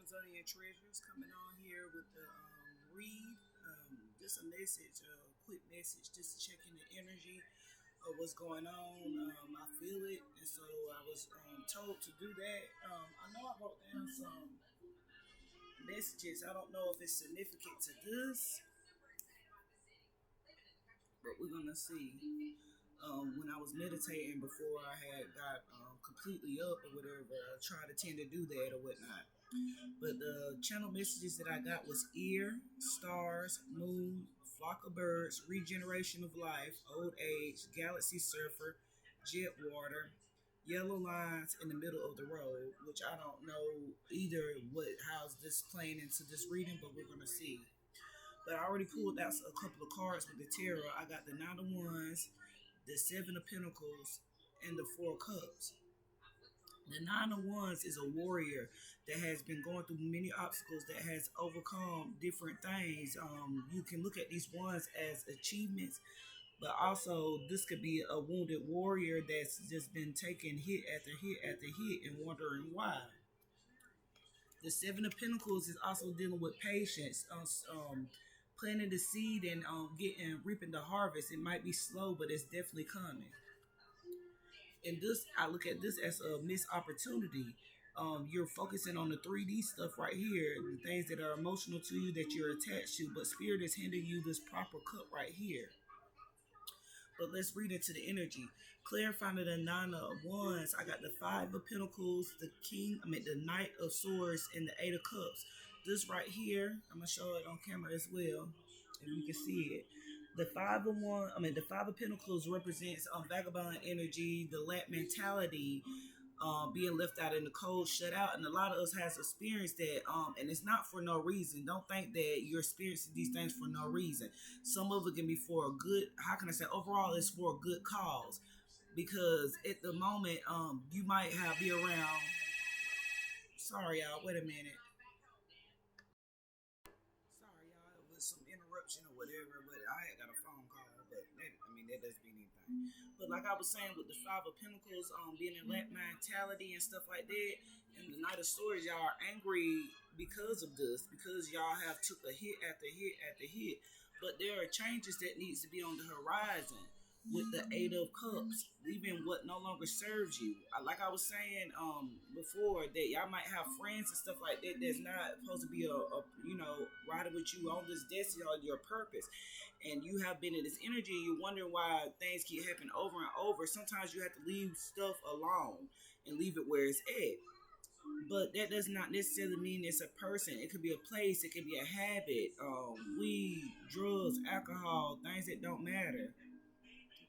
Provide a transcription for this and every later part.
Amazonian Treasures coming on here with the read. Just a message, a quick message, just to check in the energy of what's going on. I feel it, and so I was told to do that. I know I wrote down some messages. I don't know if it's significant to this, but we're gonna see. When I was meditating before I had got completely up or whatever, I try to tend to do that or whatnot. But the channel messages that I got was ear, stars, moon, flock of birds, regeneration of life, old age, galaxy surfer, jet water, yellow lines in the middle of the road, which I don't know either what how's this playing into this reading, but we're gonna see. But I already pulled out a couple of cards with the tarot. I got the Nine of Wands, the Seven of Pentacles, and the Four of Cups. The Nine of Wands is a warrior that has been going through many obstacles, that has overcome different things. You can look at these ones as achievements, but also this could be a wounded warrior that's just been taking hit after hit after hit and wondering why. The Seven of Pentacles is also dealing with patience, planting the seed and getting reaping the harvest. It might be slow, but it's definitely coming. And this, I look at this as a missed opportunity. You're focusing on the 3D stuff right here, the things that are emotional to you that you're attached to, but spirit is handing you this proper cup right here. But let's read into the energy. Clarifying the Nine of Wands, I got the Five of Pentacles, the Knight of Swords, and the Eight of Cups. This right here, I'm gonna show it on camera as well, if you can see it. The Five of Pentacles represents vagabond energy, the lack mentality, being left out in the cold, shut out, and a lot of us has experienced that. And it's not for no reason. Don't think that you're experiencing these things for no reason. Some of it can be for a good. How can I say? Overall, it's for a good cause. Because at the moment, you might have be around. Sorry, y'all. Wait a minute. Sorry, y'all. It was some interruption or whatever, but I had got a phone call. But that doesn't mean anything. But like I was saying, with the Five of Pentacles, being in lack mentality and stuff like that, and the Knight of Swords, y'all are angry because of this, because y'all have took a hit after hit after hit. But there are changes that needs to be on the horizon. With the Eight of Cups, leaving what no longer serves you. Like I was saying before, that y'all might have friends and stuff like that that's not supposed to be riding with you on this destiny or your purpose, and you have been in this energy. You wonder why things keep happening over and over. Sometimes you have to leave stuff alone and leave it where it's at. But that does not necessarily mean it's a person. It could be a place. It could be a habit. Weed, drugs, alcohol, things that don't matter.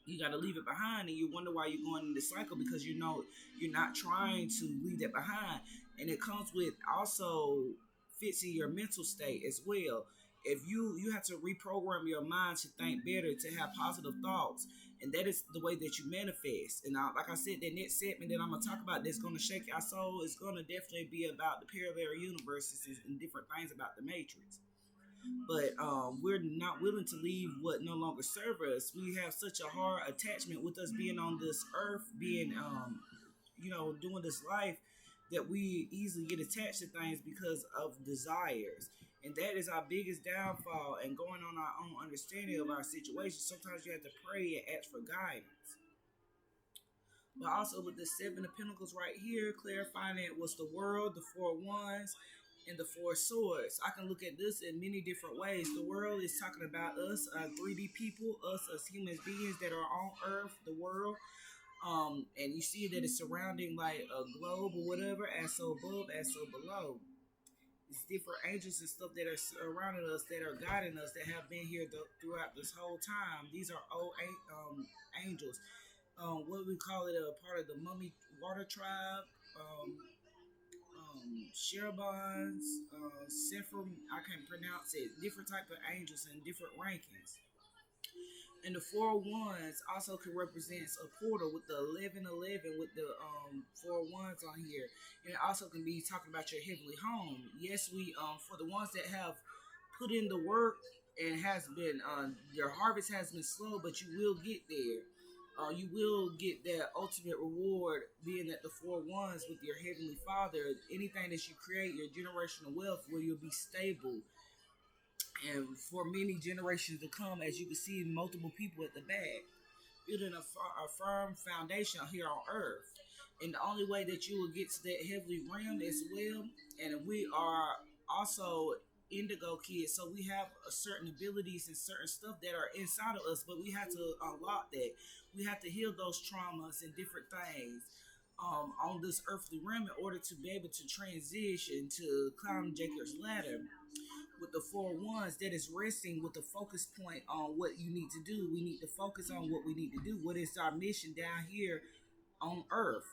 You got to leave it behind, and you wonder why you're going in this cycle, because you know you're not trying to leave that behind. And it comes with also fixing your mental state as well. If you have to reprogram your mind to think better, to have positive thoughts, and that is the way that you manifest. And like I said, that next segment that I'm gonna talk about that's gonna shake our soul is gonna definitely be about the parallel universes and different things about the matrix. But we're not willing to leave what no longer serves us. We have such a hard attachment with us being on this earth, being doing this life, that we easily get attached to things because of desires. And that is our biggest downfall, and going on our own understanding of our situation. Sometimes you have to pray and ask for guidance. But also with the Seven of Pentacles right here, clarifying it was the World, the Four of Wands, and the Four of Swords. I can look at this in many different ways. The world is talking about us, 3D people, us as human beings that are on Earth, the world. And you see that it's surrounding like a globe or whatever, as so above, as so below. It's different angels and stuff that are surrounding us, that are guiding us, that have been here throughout this whole time. These are old angels. What we call it, a part of the Mummy Water Tribe. Sherbons, Sephram, I can't pronounce it. Different type of angels and different rankings. And the Four Wands also can represent a portal with the 1111 with the Four Wands on here. And it also can be talking about your heavenly home. Yes, we for the ones that have put in the work and has been your harvest has been slow, but you will get there. You will get that ultimate reward being at the four ones with your heavenly father. Anything that you create, your generational wealth, where you'll be stable and for many generations to come, as you can see multiple people at the back, building a firm foundation here on earth. And the only way that you will get to that heavenly realm as well, and we are also indigo kids, so we have certain abilities and certain stuff that are inside of us, but we have to unlock that. We have to heal those traumas and different things on this earthly realm in order to be able to transition to climb Jacob's ladder with the four ones that is resting with the focus point on what you need to do. We need to focus on what we need to do. What is our mission down here on earth?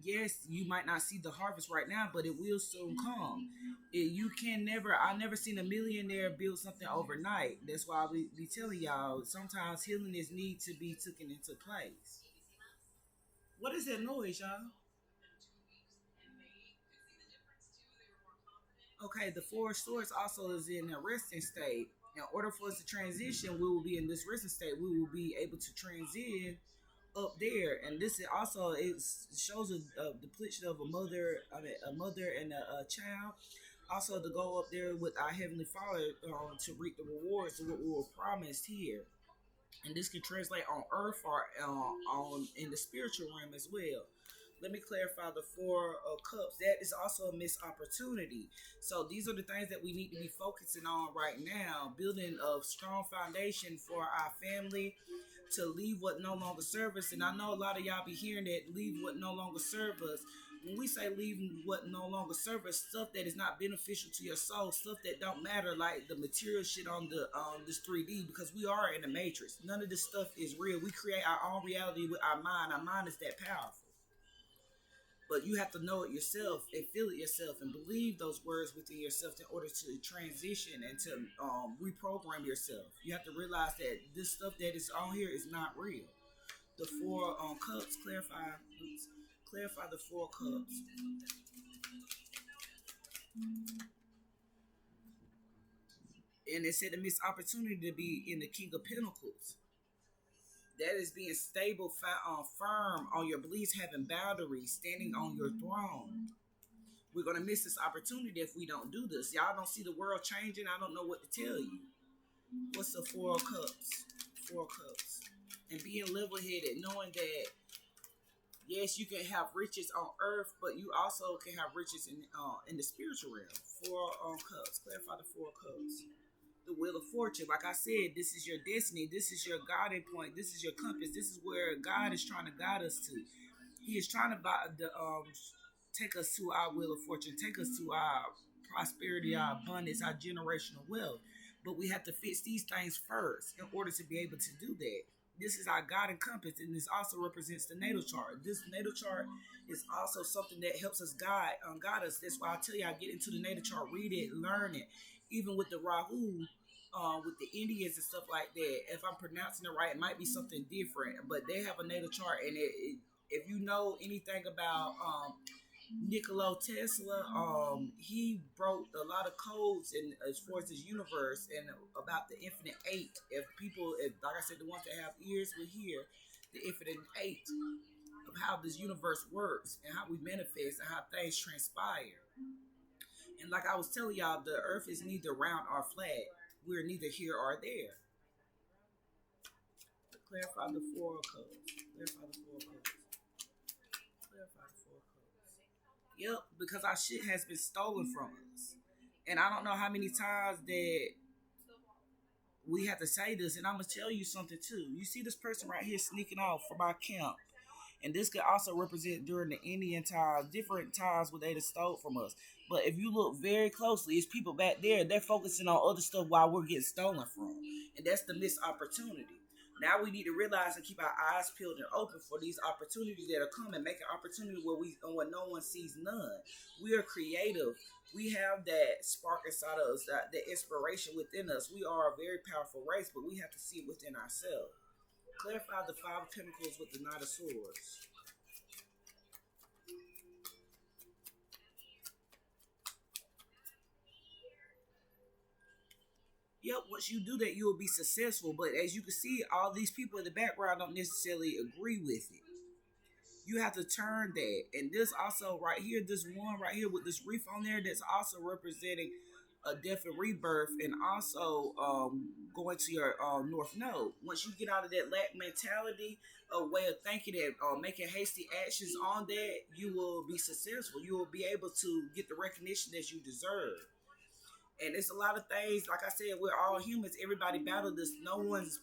Yes, you might not see the harvest right now, but it will soon come. You can never, I never seen a millionaire build something overnight. That's why we be telling y'all sometimes healing is need to be taken into place. What is that noise, y'all? Okay, the four swords also is in a resting state. In order for us to transition, we will be in this resting state. We will be able to transition up there, and this is also it shows a depiction of a mother, a mother and a child. Also, to go up there with our heavenly Father to reap the rewards of what we were promised here, and this can translate on earth or on in the spiritual realm as well. Let me clarify the four cups. That is also a missed opportunity. So these are the things that we need to be focusing on right now, building a strong foundation for our family to leave what no longer serves us. And I know a lot of y'all be hearing that leave what no longer serves us. When we say leave what no longer serves us, stuff that is not beneficial to your soul, stuff that don't matter, like the material shit on the this 3D, because we are in the matrix. None of this stuff is real. We create our own reality with our mind. Our mind is that powerful. But you have to know it yourself and feel it yourself and believe those words within yourself in order to transition and to reprogram yourself. You have to realize that this stuff that is on here is not real. The four cups clarify the four cups. And it said the missed opportunity to be in the King of Pentacles. That is being stable, firm on your beliefs, having boundaries, standing on your throne. We're going to miss this opportunity if we don't do this. Y'all don't see the world changing. I don't know what to tell you. What's the four of cups? Four of cups. And being level-headed, knowing that, yes, you can have riches on earth, but you also can have riches in the spiritual realm. Four cups. Clarify the four cups. The wheel of fortune. Like I said, this is your destiny. This is your guiding point. This is your compass. This is where God is trying to guide us to. He is trying to take us to our wheel of fortune, take us to our prosperity, our abundance, our generational wealth. But we have to fix these things first in order to be able to do that. This is our guiding compass, and this also represents the natal chart. This natal chart is also something that helps us guide us. That's why I tell you, I get into the natal chart, read it, learn it. Even with the Rahu, with the Indians and stuff like that, if I'm pronouncing it right, it might be something different. But they have a natal chart, and if you know anything about Nikola Tesla, he broke a lot of codes in as far as this universe and about the infinite eight. If people, like I said, the ones that have ears will hear the infinite eight of how this universe works and how we manifest and how things transpire. And like I was telling y'all, the earth is neither round or flat. We're neither here or there. Clarify the four of cups. Clarify the four of cups. Clarify the four of cups. Yep, because our shit has been stolen from us. And I don't know how many times that we have to say this, and I'm going to tell you something too. You see this person right here sneaking off from our camp. And this could also represent during the Indian times, different times where they stole from us. But if you look very closely, it's people back there, they're focusing on other stuff while we're getting stolen from. And that's the missed opportunity. Now we need to realize and keep our eyes peeled and open for these opportunities that are coming. Make an opportunity where no one sees none. We are creative. We have that spark inside of us, that inspiration within us. We are a very powerful race, but we have to see it within ourselves. Clarify the five of pentacles with the knight of swords. Yep, once you do that, you will be successful. But as you can see, all these people in the background don't necessarily agree with it. You have to turn that. And this also right here, this one right here with this reef on there, that's also representing a death and rebirth, and also going to your north node. Once you get out of that lack mentality, a way of thinking that making hasty actions on that, you will be successful. You will be able to get the recognition that you deserve. And it's a lot of things. Like I said, we're all humans. Everybody battle this. No one's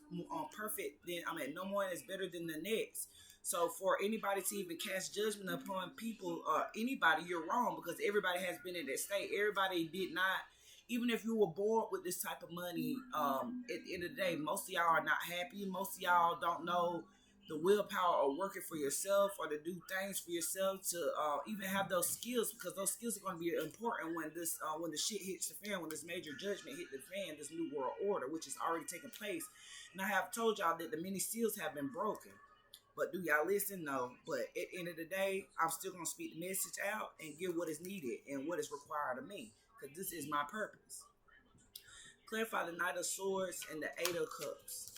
perfect. No one is better than the next. So for anybody to even cast judgment upon people or anybody, you're wrong, because everybody has been in that state. Everybody did not. Even if you were born with this type of money, at the end of the day, most of y'all are not happy. Most of y'all don't know the willpower of working for yourself or to do things for yourself, to even have those skills, because those skills are going to be important when the shit hits the fan, when this major judgment hit the fan, this new world order, which is already taking place. And I have told y'all that the many seals have been broken. But do y'all listen? No. But at the end of the day, I'm still going to speak the message out and give what is needed and what is required of me, because this is my purpose. Clarify the Knight of Swords and the Eight of Cups.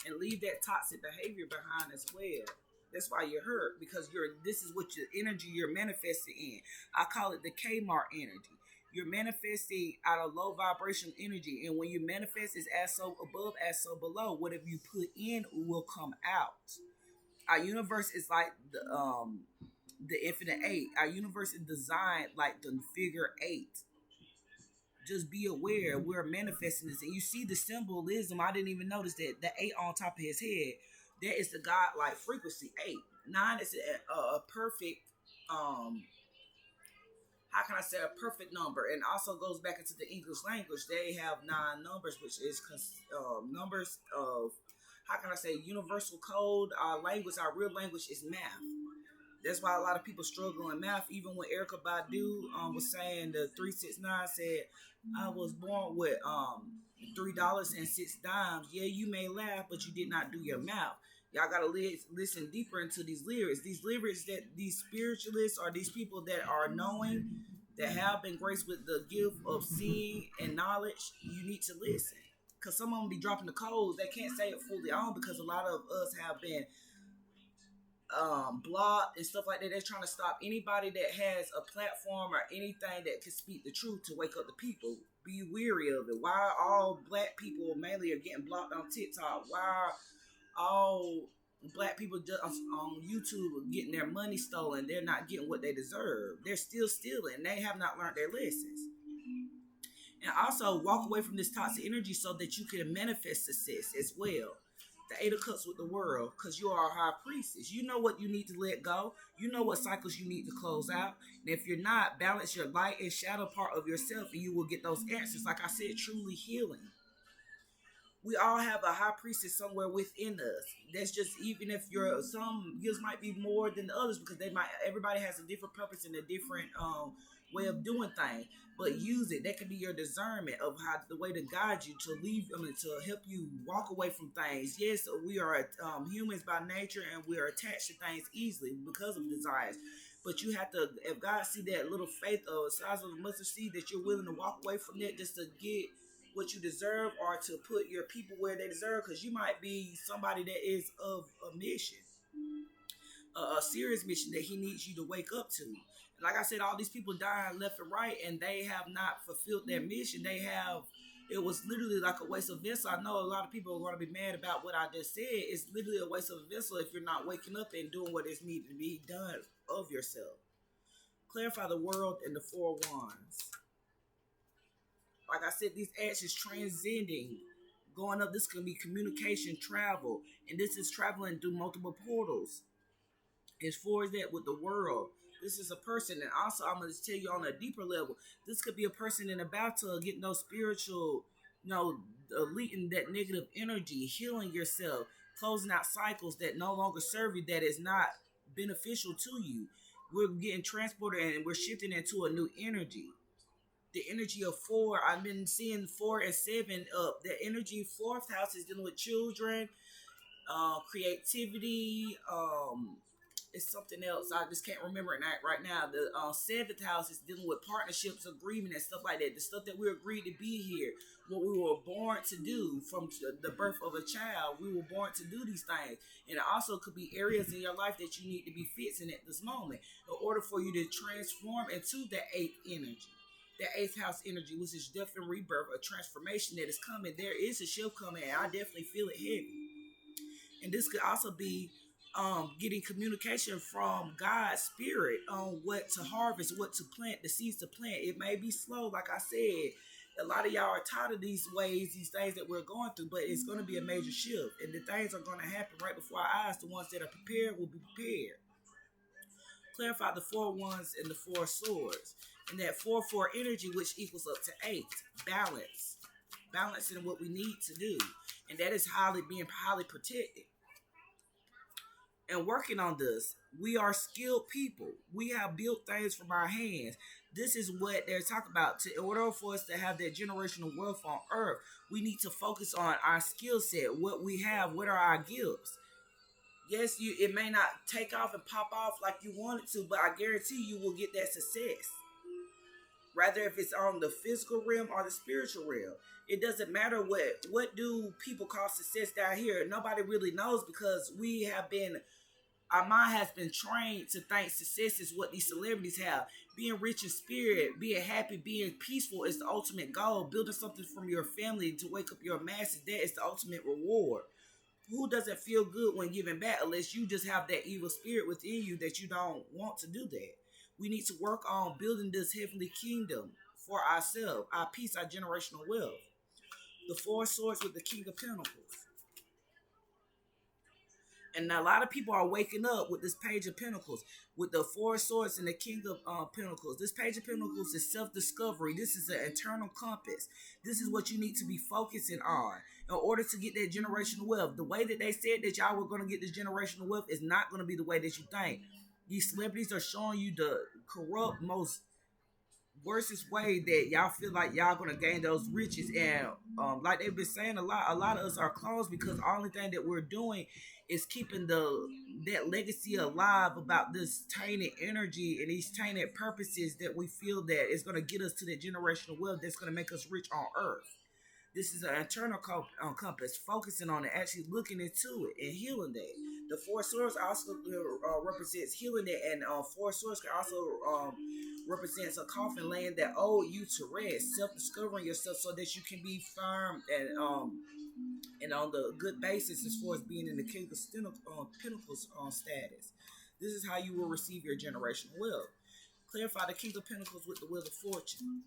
And leave that toxic behavior behind as well. That's why you're hurt, because this is what your energy you're manifesting in. I call it the Kmart energy. You're manifesting out of low vibration energy, and when you manifest, it's as so above, as so below. Whatever you put in will come out. Our universe is like the infinite eight. Our universe is designed like the figure eight. Just be aware we're manifesting this, and you see the symbolism. I didn't even notice that the eight on top of his head, that is the God-like frequency. 8, 9 is a perfect how can I say, a perfect number, and also goes back into the English language. They have 9 numbers, which is numbers of, how can I say, universal code. Our language, our real language is math. That's why a lot of people struggle in math. Even when Erykah Badu was saying the 369 said, I was born with $3.06. Yeah, you may laugh, but you did not do your math. Y'all gotta listen deeper into these lyrics. These lyrics that these spiritualists or these people that are knowing, that have been graced with the gift of seeing and knowledge, you need to listen. Because some of them be dropping the codes. They can't say it fully on, because a lot of us have been blocked and stuff like that. They're trying to stop anybody that has a platform or anything that can speak the truth to wake up the people. Be weary of it. Why all black people mainly are getting blocked on TikTok? Why are all black people on YouTube are getting their money stolen? They're not getting what they deserve. They're still stealing. They have not learned their lessons. And also walk away from this toxic energy so that you can manifest success as well. The Eight of Cups with the World, because you are a high priestess. You know what you need to let go. You know what cycles you need to close out. And if you're not, balance your light and shadow part of yourself, and you will get those answers. Like I said, truly healing. We all have a high priestess somewhere within us. That's just, even if some gifts might be more than the others, because everybody has a different purpose and a different way of doing things. But use it. That could be your discernment of how the way to guide you, to help you walk away from things. Yes, we are humans by nature, and we are attached to things easily because of desires. But you have to, if God see that little faith of the size of a mustard seed, that you're willing to walk away from that just to get what you deserve, or to put your people where they deserve, because you might be somebody that is of a mission, a serious mission that he needs you to wake up to. Like I said, all these people dying left and right, and they have not fulfilled their mission. It was literally like a waste of vessel. I know a lot of people are going to be mad about what I just said. It's literally a waste of a vessel if you're not waking up and doing what is needed to be done of yourself. Clarify the World and the Four Wands. Like I said, these actions transcending, going up. This can be communication, travel, and this is traveling through multiple portals. As far as that with the world, this is a person, and also I'm going to tell you on a deeper level, this could be a person in about to get no spiritual, deleting that negative energy, healing yourself, closing out cycles that no longer serve you, that is not beneficial to you. We're getting transported and we're shifting into a new energy. The energy of 4, I've been seeing 4 and 7 up. The energy, 4th house is dealing with children, creativity, It's something else. I just can't remember it right now. The seventh house is dealing with partnerships, agreement, and stuff like that. The stuff that we agreed to be here, what we were born to do from the birth of a child. We were born to do these things. And it also could be areas in your life that you need to be fixing at this moment in order for you to transform into the eighth energy. The eighth house energy, which is death and rebirth, a transformation that is coming. There is a shift coming, and I definitely feel it heavy. And this could also be getting communication from God's spirit on what to harvest, what to plant, the seeds to plant. It may be slow, like I said. A lot of y'all are tired of these ways, these things that we're going through, but it's going to be a major shift. And the things are going to happen right before our eyes. The ones that are prepared will be prepared. Clarify the four wands and the four swords. And that 4-4 energy, which equals up to 8. Balance. Balancing what we need to do. And that is being highly protected. And working on this, we are skilled people. We have built things from our hands. This is what they're talking about. In order for us to have that generational wealth on earth, we need to focus on our skill set, what we have, what are our gifts. Yes, it may not take off and pop off like you want it to, but I guarantee you will get that success. Rather if it's on the physical realm or the spiritual realm. It doesn't matter what do people call success down here. Nobody really knows because our mind has been trained to think success is what these celebrities have. Being rich in spirit, being happy, being peaceful is the ultimate goal. Building something from your family to wake up your masses, that is the ultimate reward. Who doesn't feel good when giving back unless you just have that evil spirit within you that you don't want to do that? We need to work on building this heavenly kingdom for ourselves, our peace, our generational wealth. The 4 swords with the King of Pentacles. And a lot of people are waking up with this Page of Pentacles, with the 4 swords and the King of Pentacles. This Page of Pentacles is self-discovery. This is an internal compass. This is what you need to be focusing on in order to get that generational wealth. The way that they said that y'all were going to get this generational wealth is not going to be the way that you think. These celebrities are showing you the corrupt, most worstest way that y'all feel like y'all gonna gain those riches. And like they've been saying, a lot of us are closed because the only thing that we're doing is keeping that legacy alive about this tainted energy and these tainted purposes that we feel that is gonna get us to that generational wealth that's gonna make us rich on earth. This is an internal compass, focusing on it, actually looking into it and healing that. The 4 swords also represents healing it, and 4 swords can also represents a coffin laying that owed you to rest, self-discovering yourself so that you can be firm and on the good basis as far as being in the King of Pentacles status. This is how you will receive your generational wealth. Clarify the King of Pentacles with the Wheel of Fortune.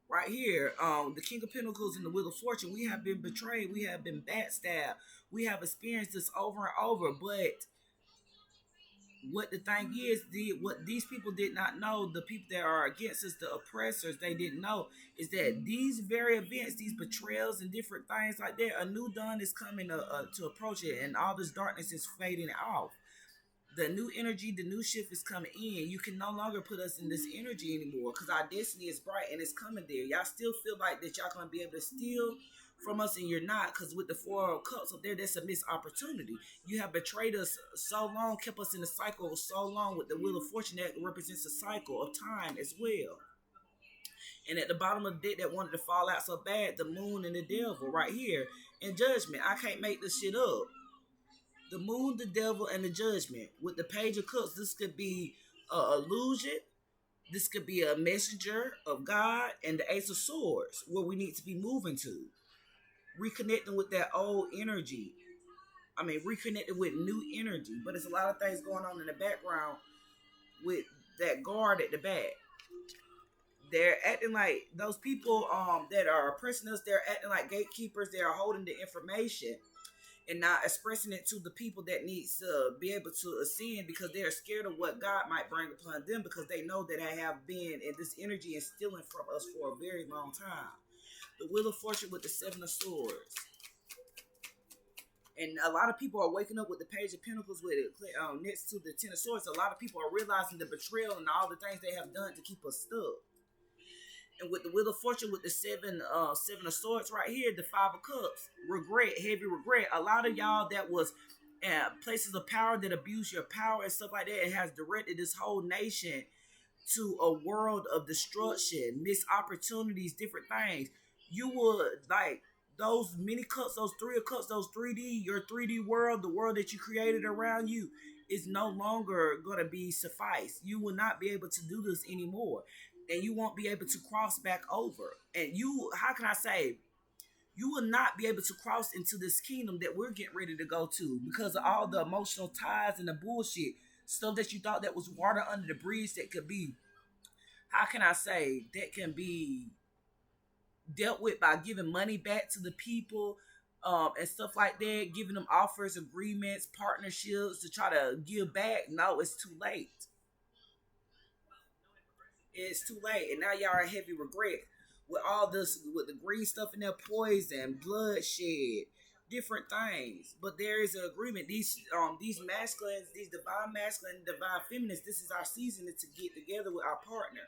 Right here, the King of Pentacles and the Wheel of Fortune, we have been betrayed, we have been backstabbed, we have experienced this over and over, but what the thing is, what these people did not know, the people that are against us, the oppressors, they didn't know, is that these very events, these betrayals and different things like that, a new dawn is coming to approach it, and all this darkness is fading off. The new energy, the new shift is coming in. You can no longer put us in this energy anymore because our destiny is bright and it's coming there. Y'all still feel like that y'all going to be able to steal from us, and you're not, because with the 4 of Cups up there, that's a missed opportunity. You have betrayed us so long, kept us in the cycle so long with the Wheel of Fortune that represents a cycle of time as well. And at the bottom of the deck that wanted to fall out so bad, the Moon and the Devil right here in Judgment. I can't make this shit up. The Moon, the Devil, and the Judgment. With the Page of Cups, this could be an illusion. This could be a messenger of God. And the Ace of Swords, where we need to be moving to. Reconnecting with that old energy. Reconnecting with new energy. But there's a lot of things going on in the background with that guard at the back. They're acting like those people that are oppressing us, they're acting like gatekeepers. They are holding the information and not expressing it to the people that needs to be able to ascend, because they are scared of what God might bring upon them, because they know that I have been in this energy and stealing from us for a very long time. The Wheel of Fortune with the 7 of Swords. And a lot of people are waking up with the Page of Pentacles with it next to the 10 of Swords. A lot of people are realizing the betrayal and all the things they have done to keep us stuck. And with the Wheel of Fortune, with the 7 of Swords right here, the 5 of Cups, regret, heavy regret. A lot of y'all that was and places of power that abuse your power and stuff like that. It has directed this whole nation to a world of destruction, missed opportunities, different things. You would like those mini cups, those three of cups, those 3D, your 3D world, the world that you created around you is no longer gonna be suffice. You will not be able to do this anymore. And you won't be able to cross back over. And you, how can I say, you will not be able to cross into this kingdom that we're getting ready to go to because of all the emotional ties and the bullshit stuff that you thought that was water under the bridge that could be, how can I say, that can be dealt with by giving money back to the people, and stuff like that, giving them offers, agreements, partnerships to try to give back. No, it's too late. It's too late, and now y'all are heavy regret with all this, with the green stuff in their poison, bloodshed, different things. But there is an agreement. These masculines, these divine masculine, divine feminists. This is our season to get together with our partner.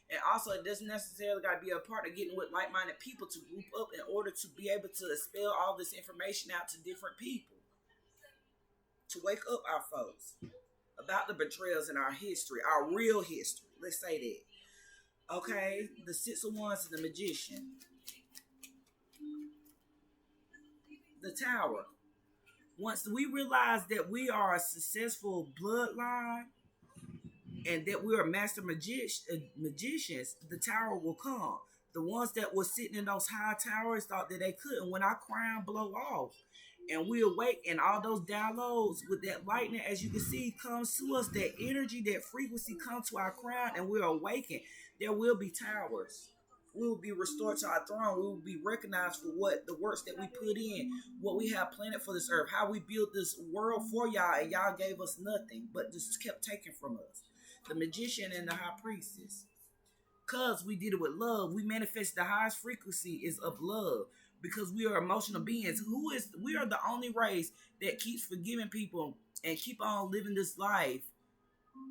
And also, it doesn't necessarily got to be a partner getting with like-minded people to group up in order to be able to spell all this information out to different people. To wake up our folks about the betrayals in our history, our real history. Let's say that. Okay? The Six of Wands and the Magician. The Tower. Once we realize that we are a successful bloodline, and that we are master magicians, the tower will come. The ones that were sitting in those high towers thought that they couldn't. When our crown blow off and we awake, and all those downloads with that lightning, as you can see, comes to us, that energy, that frequency comes to our crown, and we're awakened, there will be towers. We will be restored to our throne. We will be recognized for what the works that we put in, what we have planned for this earth, how we built this world for y'all, and y'all gave us nothing, but just kept taking from us. The Magician and the High Priestess. Because we did it with love, we manifest the highest frequency is of love. Because we are emotional beings. We are the only race that keeps forgiving people and keep on living this life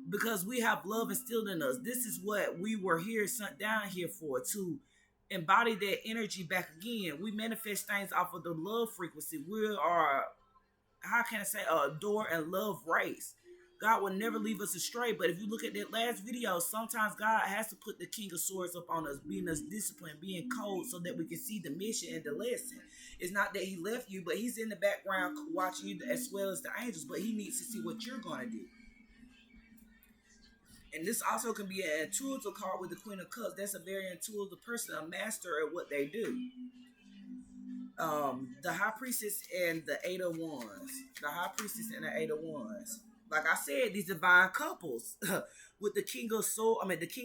because we have love instilled in us. This is what we were here, sent down here for, to embody that energy back again. We manifest things off of the love frequency. We are, how can I say, adore and love race. God will never leave us astray. But if you look at that last video, sometimes God has to put the King of Swords up on us, being us disciplined, being cold, so that we can see the mission and the lesson. It's not that he left you, but he's in the background watching you as well as the angels, but he needs to see what you're going to do. And this also can be an intuitive card with the Queen of Cups. That's a very intuitive person, a master at what they do. The High Priestess and the Eight of Wands. The High Priestess and the Eight of Wands. Like I said, these divine couples with the the King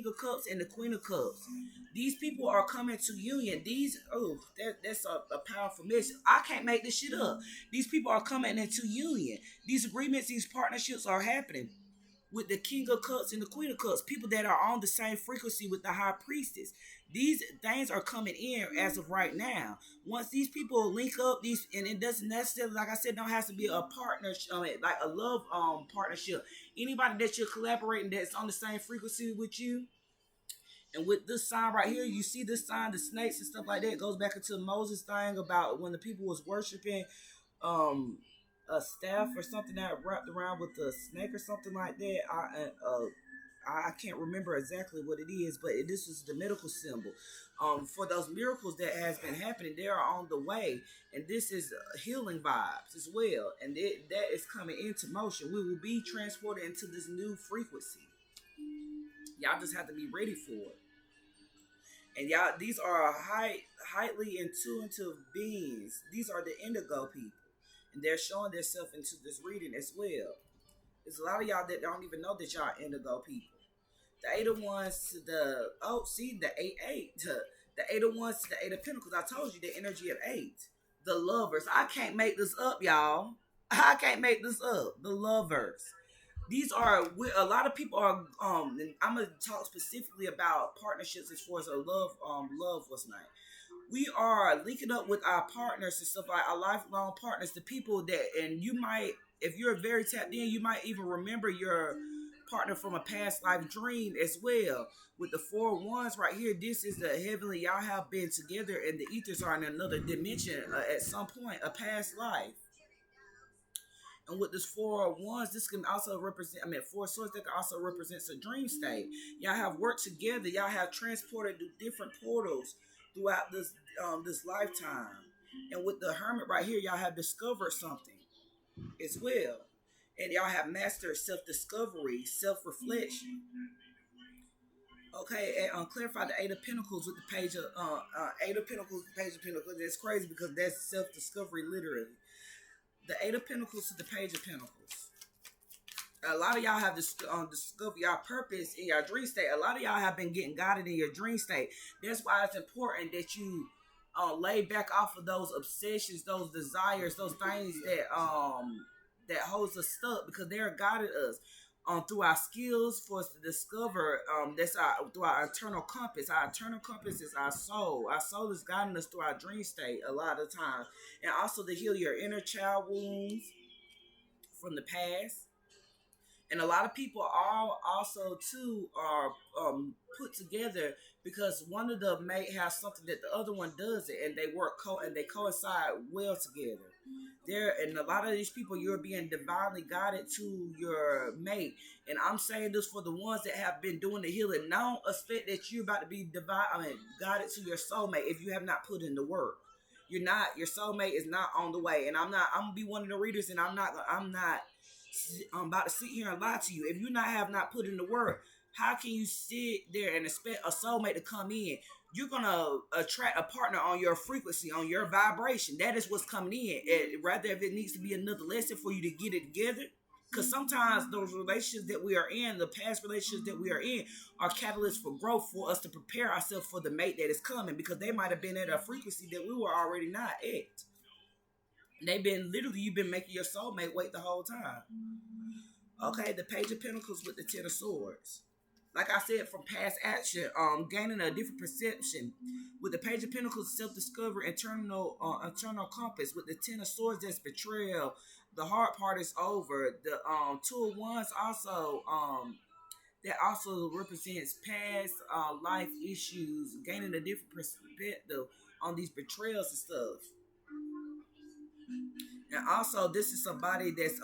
of Cups and the Queen of Cups. These people are coming to union. That's a powerful message. I can't make this shit up. These people are coming into union. These agreements, these partnerships are happening with the King of Cups and the Queen of Cups, people that are on the same frequency with the High Priestess. These things are coming in as of right now. Once these people link up, and it doesn't necessarily, like I said, don't have to be a partnership, like a love partnership. Anybody that you're collaborating that's on the same frequency with you. And with this sign right here, you see this sign, the snakes and stuff like that, it goes back into Moses' thing about when the people was worshiping a staff or something that wrapped around with a snake or something like that. I can't remember exactly what it is, but this is the medical symbol. For those miracles that has been happening, they are on the way, and this is healing vibes as well, and that is coming into motion. We will be transported into this new frequency. Y'all just have to be ready for it. And y'all, these are highly intuitive beings. These are the indigo people. And they're showing themselves into this reading as well. There's a lot of y'all that don't even know that y'all are indigo people. The Eight of Wands to the, the 8-8. The Eight of Wands to the Eight of Pentacles. I told you the energy of 8. The lovers. I can't make this up, y'all. I can't make this up. The lovers. These are, a lot of people are, and I'm going to talk specifically about partnerships as far as a love was night. We are linking up with our partners and stuff, like our lifelong partners, the people that, and you might, if you're very tapped in, you might even remember your partner from a past life dream as well. With the Four of Wands right here, this is the heavenly, y'all have been together and the ethers are in another dimension at some point, a past life. And with this Four of Wands, this can also represent, I mean, Four of Swords, that can also represents a dream state. Y'all have worked together. Y'all have transported to different portals throughout this lifetime. And with the Hermit right here, y'all have discovered something as well. And y'all have mastered self-discovery, self-reflection. Okay, and clarify the Eight of Pentacles with the page of Eight of Pentacles, the Page of Pentacles. That's crazy because that's self-discovery literally. The Eight of Pentacles to the Page of Pentacles. A lot of y'all have discovered y'all purpose in your dream state. A lot of y'all have been getting guided in your dream state. That's why it's important that you lay back off of those obsessions, those desires, those things that holds us stuck, because they're guided us through our skills for us to discover. That's through our internal compass. Our internal compass is our soul. Our soul is guiding us through our dream state a lot of times, and also to heal your inner child wounds from the past. And a lot of people are also too are put together because one of them may have something that the other one doesn't, and they they coincide well together. And a lot of these people, you're being divinely guided to your mate. And I'm saying this for the ones that have been doing the healing. Don't expect that you're about to be guided to your soulmate if you have not put in the work. You're not. Your soulmate is not on the way. And I'm gonna be one of the readers, and I'm not I'm about to sit here and lie to you. If you have not put in the work, how can you sit there and expect a soulmate to come in? You're gonna attract a partner on your frequency, on your vibration. That is what's coming in. Rather, if it needs to be another lesson for you to get it together, because sometimes those relationships that we are in, the past relationships that we are in, are catalysts for growth, for us to prepare ourselves for the mate that is coming, because they might have been at a frequency that we were already not at. You've been making your soulmate wait the whole time. Okay, the Page of Pentacles with the Ten of Swords. Like I said, from past action, gaining a different perception. With the Page of Pentacles, self-discovery, internal compass. With the Ten of Swords, that's betrayal. The hard part is over. The Two of Wands also, that also represents past life issues, gaining a different perspective on these betrayals and stuff. And also, this is somebody that's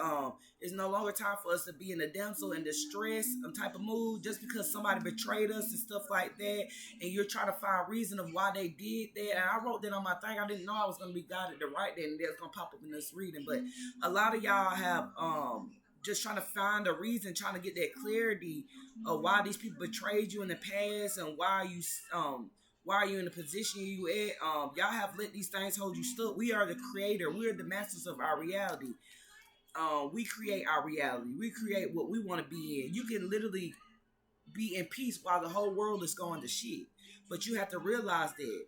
it's no longer time for us to be in a damsel in distress type of mood just because somebody betrayed us and stuff like that, and you're trying to find reason of why they did that. And I wrote that on my thing. I didn't know I was going to be guided to write that, and that's going to pop up in this reading. But a lot of y'all have just trying to find a reason, trying to get that clarity of why these people betrayed you in the past, and why are you in the position you at? Y'all have let these things hold you stuck. We are the creator. We are the masters of our reality. We create our reality. We create what we want to be in. You can literally be in peace while the whole world is going to shit. But you have to realize that,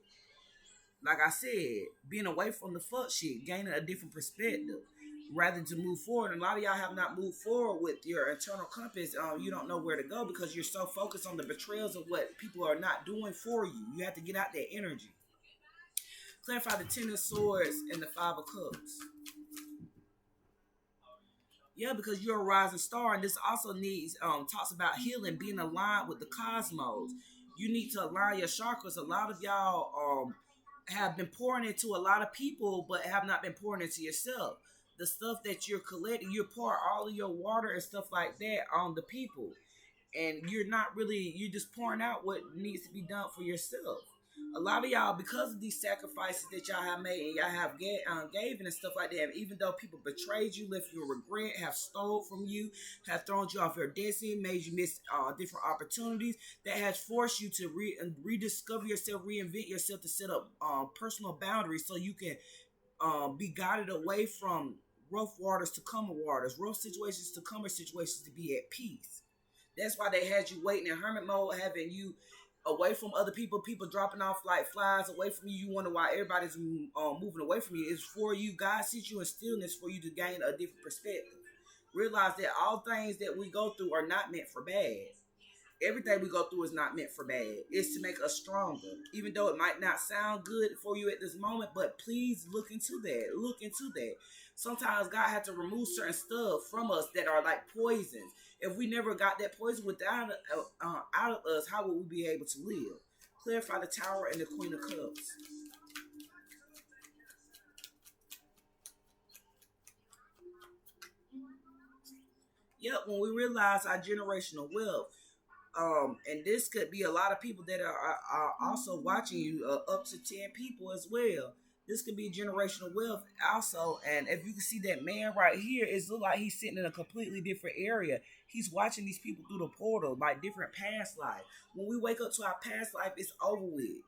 like I said, being away from the fuck shit, gaining a different perspective, rather to move forward. And a lot of y'all have not moved forward with your internal compass. You don't know where to go because you're so focused on the betrayals of what people are not doing for you. You have to get out that energy. Clarify the Ten of Swords and the Five of Cups. Yeah, because you're a rising star, and this also needs talks about healing, being aligned with the cosmos. You need to align your chakras. A lot of y'all have been pouring into a lot of people, but have not been pouring into yourself. The stuff that you're collecting, you pour all of your water and stuff like that on the people, and you're just pouring out what needs to be done for yourself. A lot of y'all, because of these sacrifices that y'all have made and y'all have gave and stuff like that, even though people betrayed you, left you a regret, have stole from you, have thrown you off your destiny, made you miss different opportunities, that has forced you to rediscover yourself, reinvent yourself, to set up personal boundaries so you can be guided away from rough waters to calmer waters, rough situations to calmer situations, to be at peace. That's why they had you waiting in hermit mode, having you away from other people dropping off like flies away from you. You wonder why everybody's moving away from you. It's for you. God sent you in stillness for you to gain a different perspective. Realize that all things that we go through are not meant for bad. Everything we go through is not meant for bad. It's to make us stronger. Even though it might not sound good for you at this moment, but please look into that. Look into that. Sometimes God had to remove certain stuff from us that are like poisons. If we never got that poison without out of us, how would we be able to live? Clarify the Tower and the Queen of Cups. Yep, when we realize our generational wealth, and this could be a lot of people that are also watching you, up to 10 people as well. This could be generational wealth also. And if you can see that man right here, it looks like he's sitting in a completely different area. He's watching these people through the portal, like different past life. When we wake up to our past life, it's over with.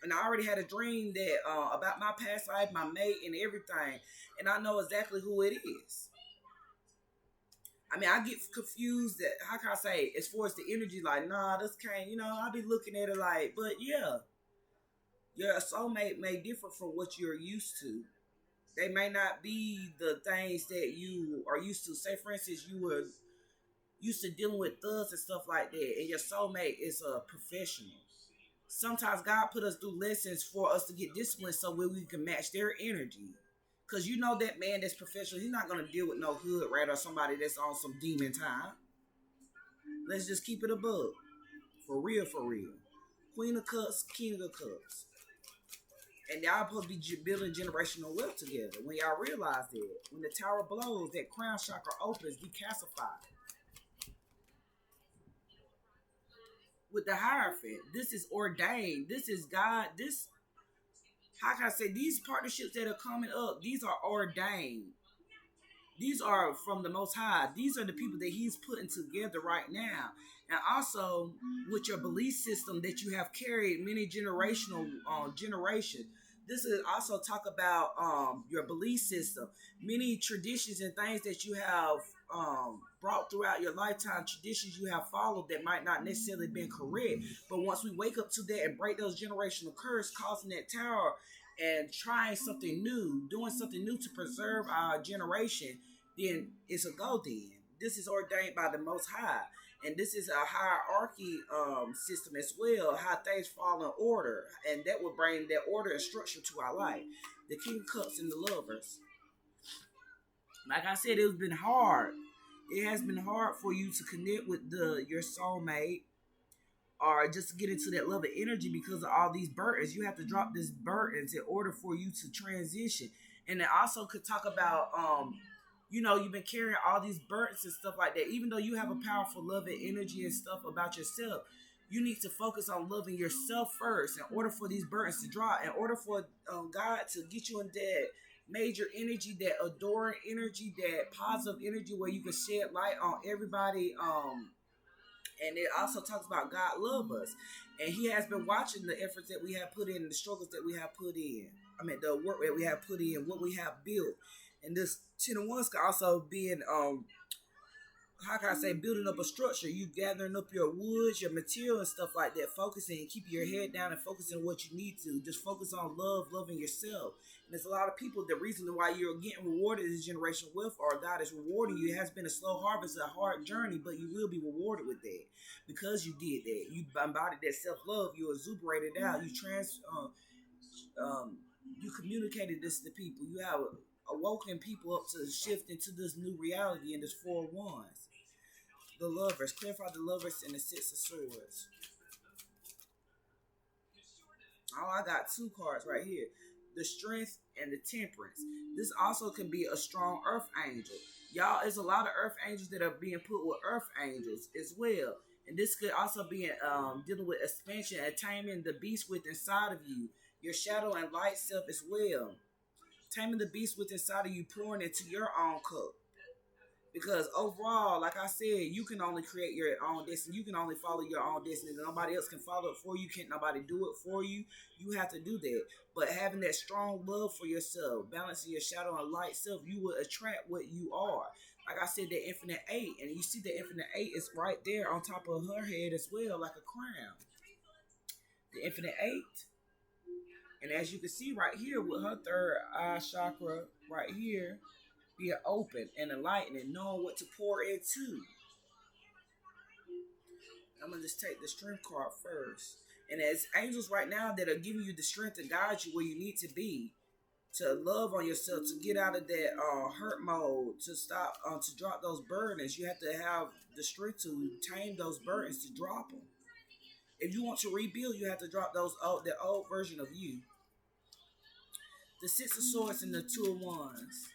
And I already had a dream that about my past life, my mate, and everything, and I know exactly who it is. I mean, I get confused that, how can I say, as far as the energy, like, nah, this can't, I be looking at it like, but yeah, your soulmate may differ from what you're used to. They may not be the things that you are used to. Say, for instance, you were used to dealing with thugs and stuff like that, and your soulmate is a professional. Sometimes God put us through lessons for us to get disciplined so we can match their energy. Because you know that man that's professional, he's not going to deal with no hood rat or somebody that's on some demon time. Let's just keep it above. For real, for real. Queen of Cups, King of Cups. And y'all supposed to be building generational wealth together. When y'all realize that, when the tower blows, that crown chakra opens, decalcified. With the Hierophant, this is ordained. This is God. This, how can I say, these partnerships that are coming up, these are ordained. These are from the Most High. These are the people that He's putting together right now. And also, with your belief system that you have carried many generational generations. This is also talk about your belief system. Many traditions and things that you have brought throughout your lifetime, traditions you have followed that might not necessarily been correct. But once we wake up to that and break those generational curses, causing that tower and trying something new, doing something new to preserve our generation, then it's a go then. This is ordained by the Most High. And this is a hierarchy system as well, how things fall in order. And that will bring that order and structure to our life. The King of Cups and the Lovers. Like I said, it's been hard. It has been hard for you to connect with your soulmate or just to get into that love of energy because of all these burdens. You have to drop these burdens in order for you to transition. And it also could talk about, you've been carrying all these burdens and stuff like that. Even though you have a powerful love and energy and stuff about yourself, you need to focus on loving yourself first in order for these burdens to drop, in order for God to get you in that major energy, that adoring energy, that positive energy where you can shed light on everybody. And it also talks about God love us. And He has been watching the efforts that we have put in, the struggles that we have put in. I mean, the work that we have put in, what we have built. And this 10 of Wands can also be in, how can I say, building up a structure. You gathering up your woods, your material and stuff like that, focusing and keeping your head down and focusing on what you need to. Just focus on loving yourself. And there's a lot of people, the reason why you're getting rewarded is generational wealth, or God is rewarding you. It has been a slow harvest, a hard journey, but you will be rewarded with that because you did that. You embodied that self-love. You exuberated out. You communicated this to people. You have awoken people up to shift into this new reality in this 4 of Wands. The Lovers. Clarify the Lovers and the 6 of Swords. Oh, I got 2 cards right here. The Strength and the Temperance. This also can be a strong earth angel. Y'all, there's a lot of earth angels that are being put with earth angels as well. And this could also be dealing with expansion and taming the beast within inside of you. Your shadow and light self as well. Taming the beast within inside of you, pouring into your own cup. Because overall, like I said, you can only create your own destiny. You can only follow your own destiny. Nobody else can follow it for you. Can't nobody do it for you. You have to do that. But having that strong love for yourself, balancing your shadow and light self, you will attract what you are. Like I said, the Infinite 8. And you see the Infinite 8 is right there on top of her head as well, like a crown. The Infinite 8. And as you can see right here with her third eye chakra right here, being open and enlightened and knowing what to pour into. I'm going to just take the strength card first. And as angels right now that are giving you the strength to guide you where you need to be, to love on yourself, to get out of that hurt mode, to stop, to drop those burdens, you have to have the strength to tame those burdens, to drop them. If you want to rebuild, you have to drop the old version of you. The 6 of Swords and the 2 of Wands.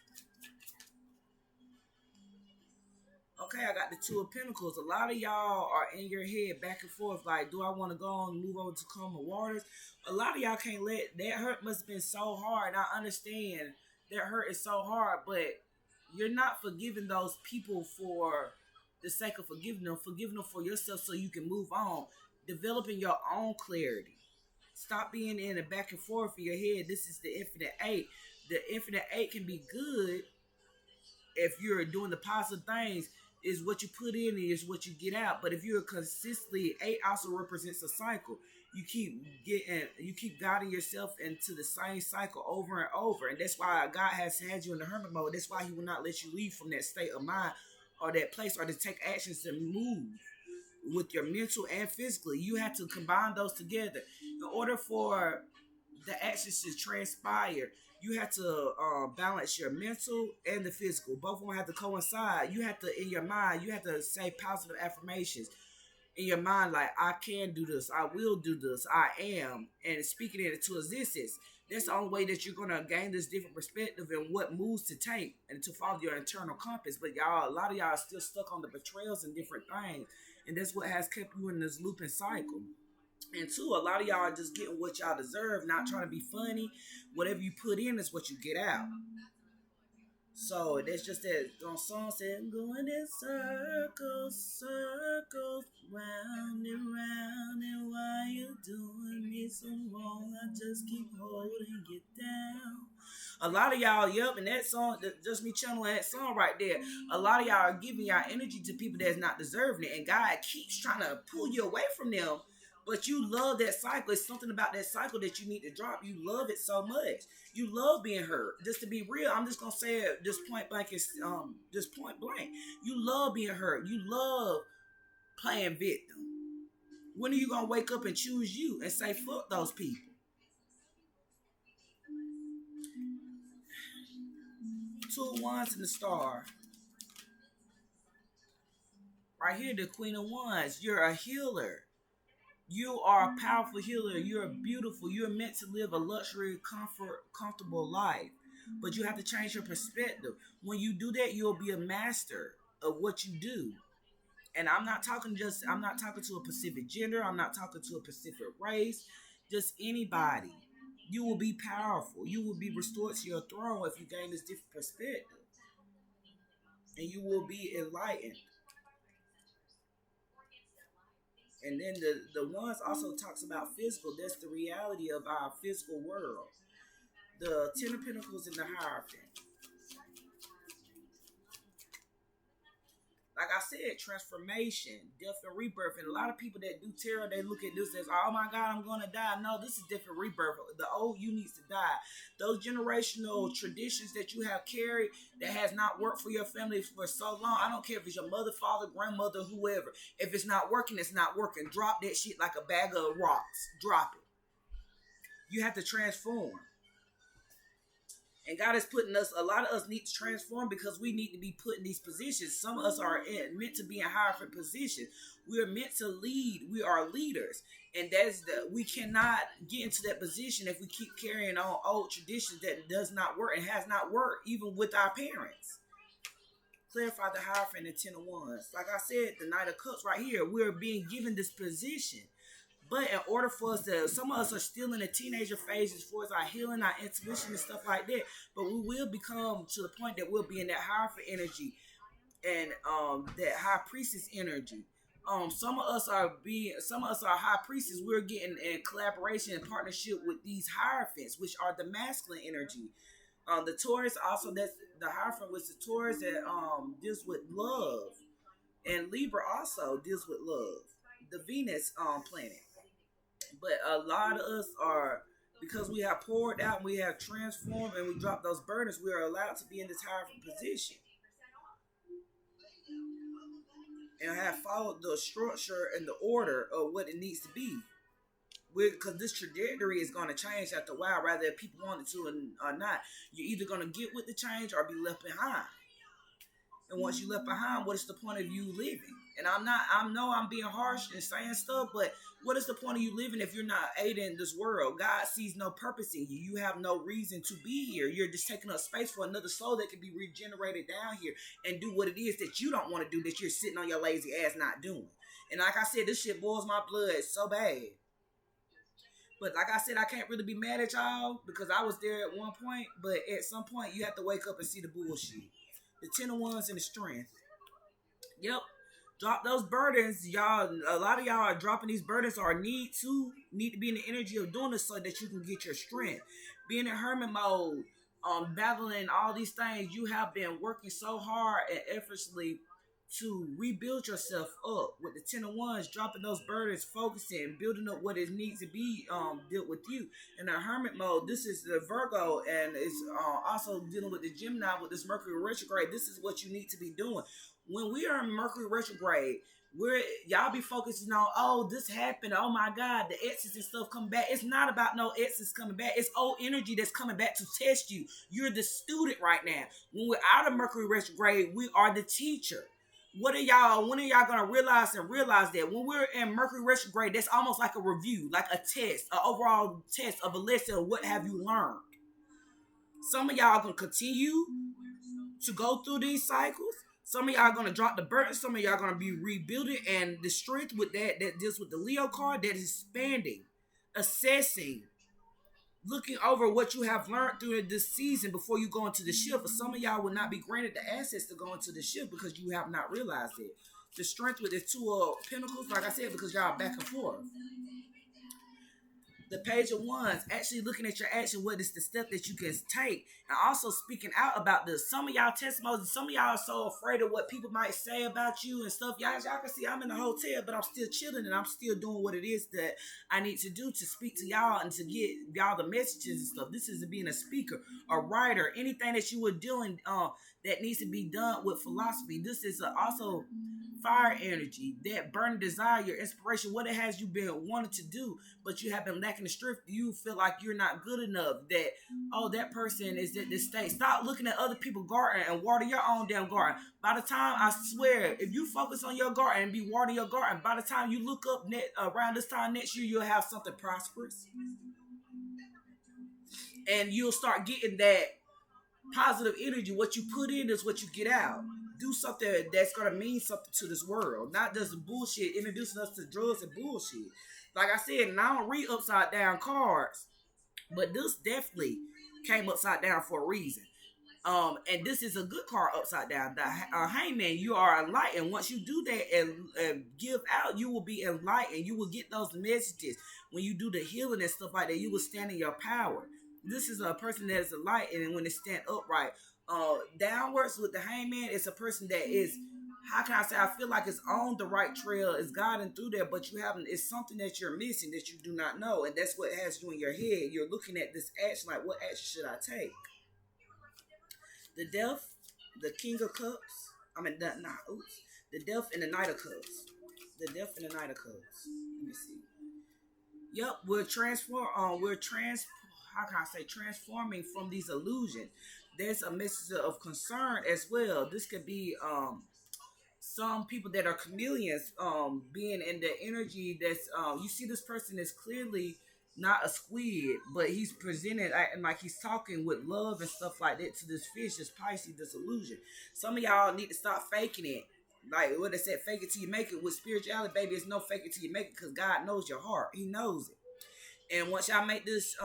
Okay, I got the Two of Pentacles. A lot of y'all are in your head back and forth, like, do I want to go on and move over to calmer waters? A lot of y'all can't let that hurt. Must have been so hard. I understand that hurt is so hard, but you're not forgiving those people for the sake of forgiving them for yourself so you can move on, developing your own clarity. Stop being in the back and forth in your head. This is the infinite eight. The infinite eight can be good if you're doing the positive things. Is what you put in is what you get out. But if you're consistently, eight also represents a cycle. You keep guiding yourself into the same cycle over and over. And that's why God has had you in the hermit mode. That's why he will not let you leave from that state of mind or that place, or to take actions to move with your mental and physically. You have to combine those together. In order for the actions to transpire, you have to balance your mental and the physical. Both of them have to coincide. You have to, in your mind, you have to say positive affirmations in your mind, like, I can do this, I will do this, I am, and speaking it into existence. That's the only way that you're gonna gain this different perspective and what moves to take and to follow your internal compass. But y'all, a lot of y'all are still stuck on the betrayals and different things, and that's what has kept you in this looping cycle. And two, a lot of y'all are just getting what y'all deserve, not trying to be funny. Whatever you put in is what you get out. So that's just that song said, I'm going in circles, circles, round and round, and why you doing me so wrong? I just keep holding you down. A lot of y'all, yep, and that song, just me channeling that song right there. A lot of y'all are giving y'all energy to people that's not deserving it, and God keeps trying to pull you away from them. But you love that cycle. It's something about that cycle that you need to drop. You love it so much. You love being hurt. Just to be real, I'm just gonna say it just point blank. Just point blank. You love being hurt. You love playing victim. When are you gonna wake up and choose you and say fuck those people? Two of Wands and the Star. Right here, the Queen of Wands. You're a healer. You are a powerful healer. You're beautiful. You're meant to live a luxury, comfortable life. But you have to change your perspective. When you do that, you'll be a master of what you do. And I'm not talking to a specific gender. I'm not talking to a specific race. Just anybody. You will be powerful. You will be restored to your throne if you gain this different perspective. And you will be enlightened. And then the ones also talks about physical. That's the reality of our physical world. The Ten of Pentacles and the Hierophant. Like I said, transformation, death and rebirth. And a lot of people that do tarot, they look at this as, oh my God, I'm going to die. No, this is different rebirth. The old you needs to die. Those generational traditions that you have carried that has not worked for your family for so long. I don't care if it's your mother, father, grandmother, whoever. If it's not working, it's not working. Drop that shit like a bag of rocks. Drop it. You have to transform. And God is putting us, a lot of us need to transform because we need to be put in these positions. Some of us are meant to be in higher positions. We are meant to lead. We are leaders. And we cannot get into that position if we keep carrying on old traditions that does not work and has not worked even with our parents. Clarify the Hierophant and Ten of Wands. Like I said, the Knight of Cups right here, we're being given this position. But in order for us to, some of us are still in the teenager phase as far as our healing, our intuition and stuff like that. But we will become to the point that we'll be in that Hierophant energy and that High Priestess energy. Some of us are High Priestess. We're getting in collaboration and partnership with these Hierophants, which are the masculine energy. The Taurus also, that's the Hierophant was the Taurus that deals with love, and Libra also deals with love. The Venus planet. But a lot of us are, because we have poured out and we have transformed and we dropped those burdens, we are allowed to be in this higher position. And have followed the structure and the order of what it needs to be. Because this trajectory is going to change after a while, rather if people want it to or not. You're either going to get with the change or be left behind. And once you're left behind, what is the point of you living? And I know I'm being harsh and saying stuff, but what is the point of you living if you're not aiding this world? God sees no purpose in you. You have no reason to be here. You're just taking up space for another soul that can be regenerated down here and do what it is that you don't want to do, that you're sitting on your lazy ass not doing. And like I said, this shit boils my blood so bad. But like I said, I can't really be mad at y'all because I was there at one point. But at some point, you have to wake up and see the bullshit. The 10 of Wands and the strength. Yep. Drop those burdens, y'all. A lot of y'all are dropping these burdens or need to be in the energy of doing this so that you can get your strength. Being in hermit mode, battling all these things, you have been working so hard and effortlessly to rebuild yourself up with the 10 of Wands, dropping those burdens, focusing, building up what it needs to be dealt with you. In the hermit mode, this is the Virgo, and it's also dealing with the Gemini with this Mercury retrograde. This is what you need to be doing. When we are in Mercury retrograde, y'all be focusing on, oh, this happened, oh my God, the exes and stuff coming back. It's not about no exes coming back. It's old energy that's coming back to test you. You're the student right now. When we're out of Mercury retrograde, we are the teacher. When are y'all gonna realize that when we're in Mercury retrograde, that's almost like a review, like a test, an overall test of a lesson of what have you learned. Some of y'all gonna continue to go through these cycles. Some of y'all are gonna drop the burden. Some of y'all are gonna be rebuilding, and the strength with that deals with the Leo card, that is expanding, assessing, looking over what you have learned through this season before you go into the shift. But some of y'all will not be granted the access to go into the shift because you have not realized it. The strength with the 2 of Pentacles, like I said, because y'all back and forth. The Page of Wands, actually looking at your action, what is the step that you can take, and also speaking out about this. Some of y'all testimonies, some of y'all are so afraid of what people might say about you and stuff. Y'all can see I'm in the hotel, but I'm still chilling and I'm still doing what it is that I need to do to speak to y'all and to get y'all the messages and stuff. This is being a speaker, a writer, anything that you were doing that needs to be done with philosophy. This is also fire energy, that burning desire, your inspiration, what it has you been wanting to do, but you have been lacking the strength. You feel like you're not good enough, that, oh, that person is at this state. Stop looking at other people's garden and water your own damn garden. By the time, I swear, if you focus on your garden and be watering your garden, by the time you look up around this time next year, you'll have something prosperous. And you'll start getting that positive energy. What you put in is what you get out. Do something that's going to mean something to this world, not just bullshit introducing us to drugs and bullshit. Like I said, and I don't read upside down cards, but this definitely came upside down for a reason. And this is a good card upside down. The Hangman, you are enlightened. Once you do that and give out, you will be enlightened. You will get those messages. When you do the healing and stuff like that, you will stand in your power. This is a person that is enlightened, and when they stand upright, downwards with the Hangman, it's a person that is, how can I say, I feel like it's on the right trail, it's guiding through there, but you haven't, it's something that you're missing that you do not know, and that's what has you in your head. You're looking at this action like, what action should I take? The Death, the King of Cups, the Death and the Knight of Cups. The Death and the Knight of Cups. Let me see. Yep, transforming from these illusions. There's a message of concern as well. This could be some people that are chameleons, being in the energy that's, you see this person is clearly not a squid, but he's presented like he's talking with love and stuff like that to this fish, this Pisces, this illusion. Some of y'all need to stop faking it. Like what they said, fake it till you make it. With spirituality, baby, it's no fake it till you make it, because God knows your heart. He knows it. And once y'all make this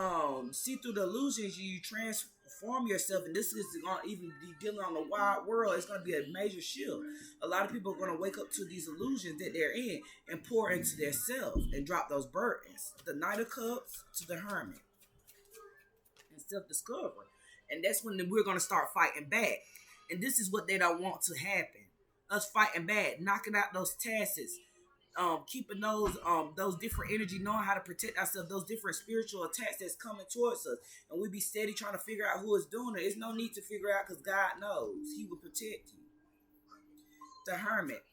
see through the illusions, you transform yourself, and this is going to even be dealing on the wide world. It's going to be a major shift. A lot of people are going to wake up to these illusions that they're in and pour into themselves and drop those burdens. The Knight of Cups to the Hermit and self-discovery. And that's when we're going to start fighting back. And this is what they don't want to happen. Us fighting back, knocking out those tassets, keeping those different energy, knowing how to protect ourselves, those different spiritual attacks that's coming towards us, and we be steady trying to figure out who is doing it. There's no need to figure out, because God knows. He will protect you. The Hermit,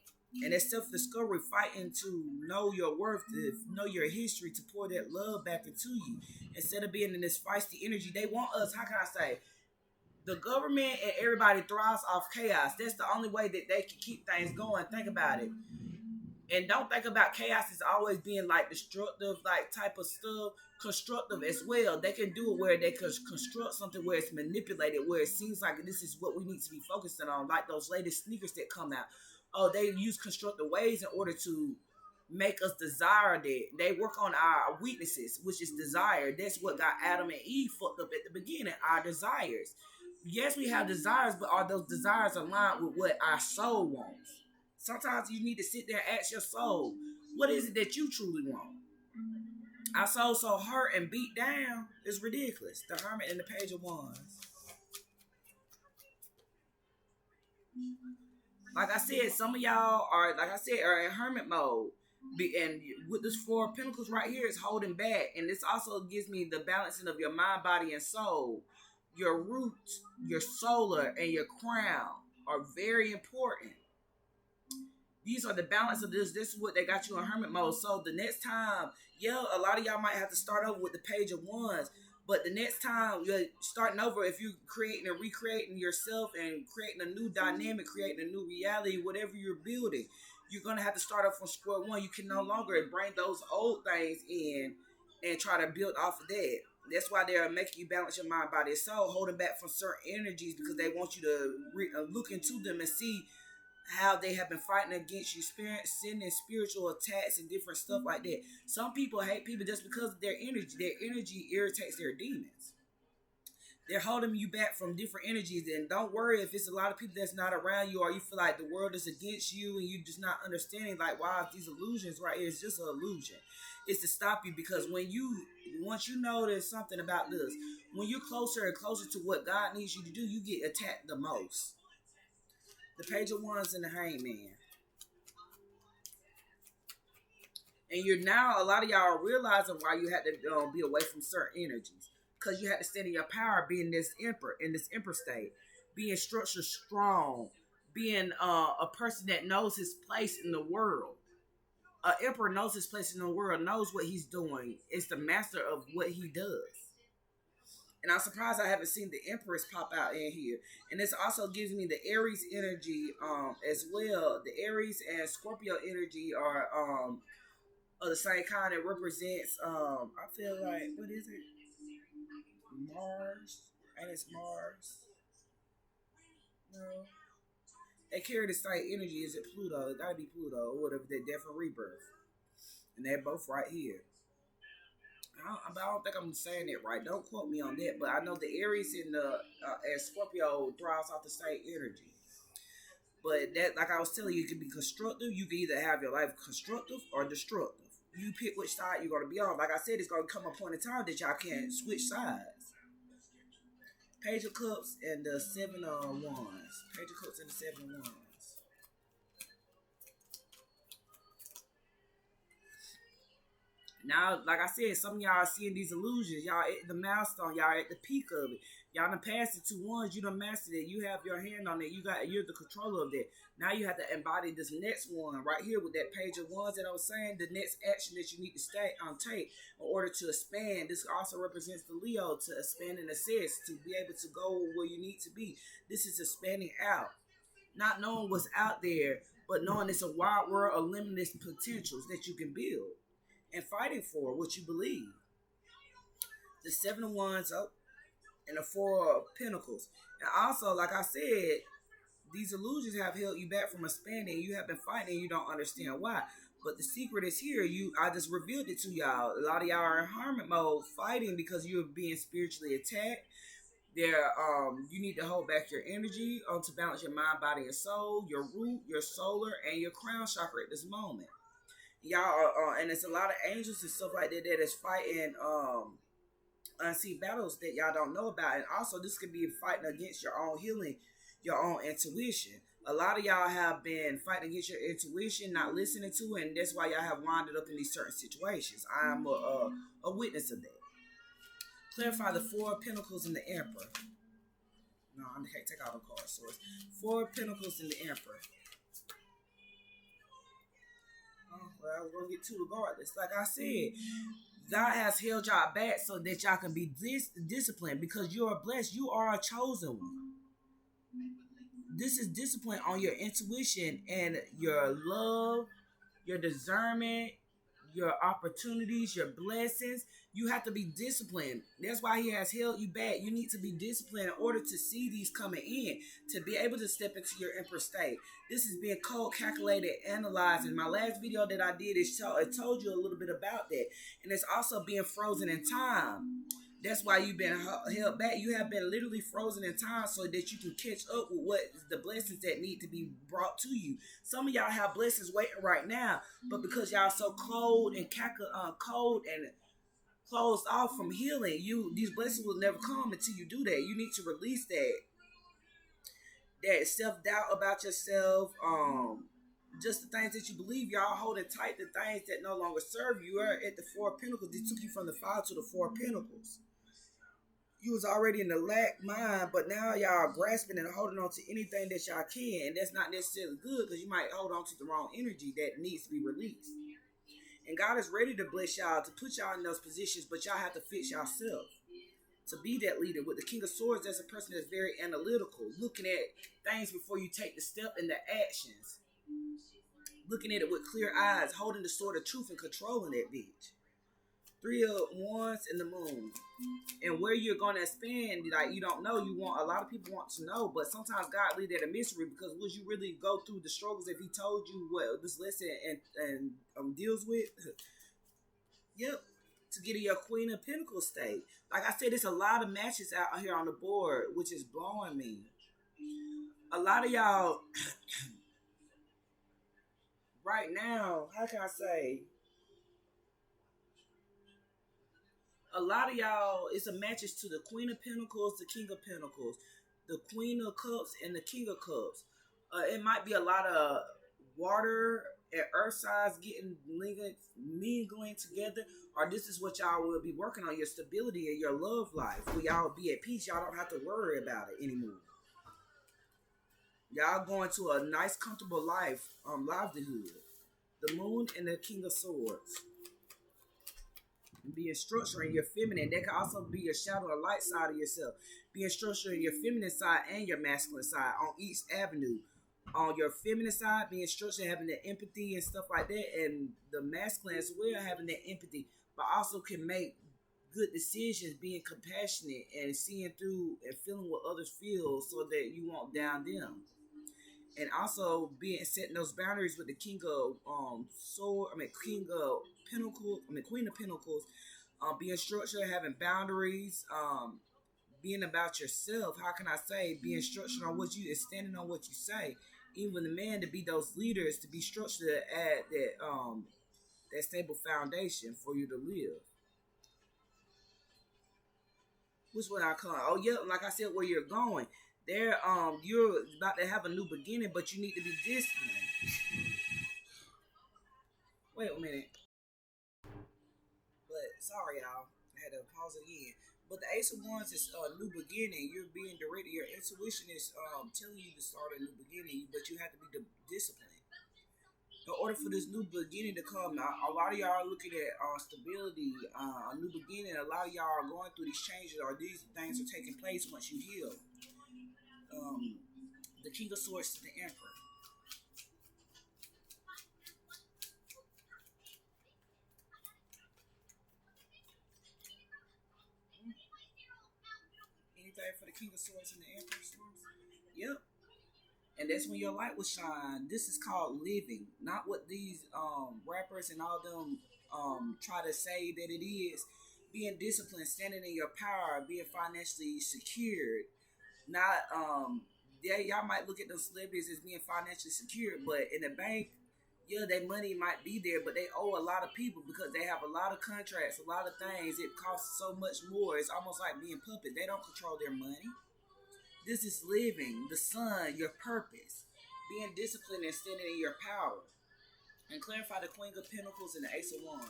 and that self-discovery, fighting to know your worth, to know your history, to pour that love back into you, instead of being in this feisty energy. They want us, how can I say, the government and everybody thrives off chaos. That's the only way that they can keep things going. Think about it. And don't think about chaos as always being like destructive, like type of stuff, constructive as well. They can do it where they can construct something where it's manipulated, where it seems like this is what we need to be focusing on, like those latest sneakers that come out. Oh, they use constructive ways in order to make us desire that. They work on our weaknesses, which is desire. That's what got Adam and Eve fucked up at the beginning, our desires. Yes, we have desires, but are those desires aligned with what our soul wants? Sometimes you need to sit there and ask your soul, what is it that you truly want? Our soul so hurt and beat down, it's ridiculous. The Hermit in the Page of Wands. Like I said, some of y'all are, like I said, are in hermit mode. And with this Four of Pentacles right here, it's holding back. And this also gives me the balancing of your mind, body, and soul. Your roots, your solar, and your crown are very important. These are the balance of this. This is what they got you in hermit mode. So the next time, yeah, a lot of y'all might have to start over with the Page of Wands. But the next time you're starting over, if you're creating and recreating yourself and creating a new dynamic, creating a new reality, whatever you're building, you're going to have to start off from square one. You can no longer bring those old things in and try to build off of that. That's why they're making you balance your mind, body, and soul, holding back from certain energies because they want you to look into them and see how they have been fighting against you, sending spiritual attacks and different stuff like that. Some people hate people just because of their energy. Their energy irritates their demons. They're holding you back from different energies. And don't worry if it's a lot of people that's not around you or you feel like the world is against you and you're just not understanding, like, wow, these illusions right here, it's just an illusion. It's to stop you because once you know there's something about this, when you're closer and closer to what God needs you to do, you get attacked the most. The Page of Wands and the Hangman. And you're now, a lot of y'all are realizing why you had to be away from certain energies. Because you had to stand in your power, being this emperor, in this emperor state. Being structured strong. Being a person that knows his place in the world. An emperor knows his place in the world, knows what he's doing. Is the master of what he does. And I'm surprised I haven't seen the Empress pop out in here. And this also gives me the Aries energy as well. The Aries and Scorpio energy are of the same kind. It represents, I feel like, what is it? Mars? And it's Mars. No. They carry the same energy. Is it Pluto? It gotta be Pluto or whatever. They're death and rebirth. And they're both right here. I don't think I'm saying it right. Don't quote me on that. But I know the Aries and the and Scorpio thrives off the same energy. But that, like I was telling you, it can be constructive. You can either have your life constructive or destructive. You pick which side you're going to be on. Like I said, it's going to come a point in time that y'all can't switch sides. Page of Cups and the Seven of Wands. Page of Cups and the Seven of Wands. Now, like I said, some of y'all are seeing these illusions. Y'all at the milestone. Y'all at the peak of it. Y'all done passed it to ones. You done mastered it. You have your hand on it. You're the controller of that. Now you have to embody this next one right here with that Page of Wands that I was saying. The next action that you need to take in order to expand. This also represents the Leo to expand and assist, to be able to go where you need to be. This is expanding out. Not knowing what's out there, but knowing it's a wide world of limitless potentials that you can build. And fighting for what you believe. The Seven of Wands up and the Four of Pentacles. And also, like I said, these illusions have held you back from expanding. You have been fighting and you don't understand why. But the secret is here. I just revealed it to y'all. A lot of y'all are in hermit mode fighting because you're being spiritually attacked. You need to hold back your energy to balance your mind, body, and soul, your root, your solar, and your crown chakra at this moment. Y'all are, and it's a lot of angels and stuff like that that is fighting unseen battles that y'all don't know about. And also, this could be fighting against your own healing, your own intuition. A lot of y'all have been fighting against your intuition, not listening to it, and that's why y'all have winded up in these certain situations. I am a witness of that. Clarify the Four of Pentacles and the Emperor. No, I can't take out the card source. Four of Pentacles and the Emperor. Well, I was going to get to regardless. Like I said, God has held y'all back so that y'all can be disciplined because you are blessed. You are a chosen one. This is discipline on your intuition and your love, your discernment, your opportunities, your blessings. You have to be disciplined. That's why he has held you back. You need to be disciplined in order to see these coming in, to be able to step into your emperor state. This is being cold, calculated, analyzed. And my last video that I did it told you a little bit about that. And it's also being frozen in time. That's why you've been held back. You have been literally frozen in time so that you can catch up with what the blessings that need to be brought to you. Some of y'all have blessings waiting right now, but because y'all so cold and cold and closed off from healing, these blessings will never come until you do that. You need to release that self-doubt about yourself. Just the things that you believe, y'all holding tight the things that no longer serve you. Are at the Four of Pentacles. They took you from the Five to the Four of Pentacles. You was already in the lack mind, but now y'all grasping and holding on to anything that y'all can. And that's not necessarily good because you might hold on to the wrong energy that needs to be released. And God is ready to bless y'all, to put y'all in those positions, but y'all have to fix yourself. To be that leader. With the King of Swords, that's a person that's very analytical, looking at things before you take the step and the actions. Looking at it with clear eyes, holding the sword of truth and controlling that bitch. Three of Wands and the Moon. And where you're going to expand, like you don't know, a lot of people want to know, but sometimes God leave that a mystery, because would you really go through the struggles if he told you what this lesson and deals with? Yep. To get in your Queen of Pentacles state. Like I said, there's a lot of matches out here on the board, which is blowing me. A lot of y'all right now, how can I say? A lot of y'all, it's a matches to the Queen of Pentacles, the King of Pentacles, the Queen of Cups, and the King of Cups. It might be a lot of water and earth signs mingling together, or this is what y'all will be working on, your stability and your love life. Where y'all be at peace, y'all don't have to worry about it anymore. Y'all going to a nice, comfortable life, livelihood. The Moon and the King of Swords. Being structured in your feminine. That can also be your shadow or light side of yourself. Being structured in your feminine side and your masculine side on each avenue. On your feminine side, being structured, having the empathy and stuff like that, and the masculine as well, having that empathy, but also can make good decisions, being compassionate and seeing through and feeling what others feel so that you won't down them. And also setting those boundaries with the King of Queen of Pentacles, being structured, having boundaries, being about yourself. How can I say? Being structured on what you is standing on what you say. Even the man to be those leaders, to be structured at that stable foundation for you to live. Which one I call? Oh yeah, like I said, where you're going. There, you're about to have a new beginning, but you need to be disciplined. Wait a minute. But sorry, y'all. I had to pause it again. But the Ace of Wands is a new beginning. You're being directed. Your intuition is telling you to start a new beginning, but you have to be disciplined. In order for this new beginning to come, a lot of y'all are looking at stability, a new beginning. A lot of y'all are going through these changes, or these things are taking place once you heal. The King of Swords to the Emperor. Anything for the King of Swords and the Emperor Swords? Yep. And that's when your light will shine. This is called living, not what these rappers and all them try to say that it is. Being disciplined, standing in your power, being financially secured. Not y'all might look at those celebrities as being financially secure, but in the bank, yeah, their money might be there, but they owe a lot of people because they have a lot of contracts, a lot of things. It costs so much more. It's almost like being puppets. They don't control their money. This is living, the sun, your purpose, being disciplined and standing in your power. And clarify the Queen of Pentacles and the Ace of Wands.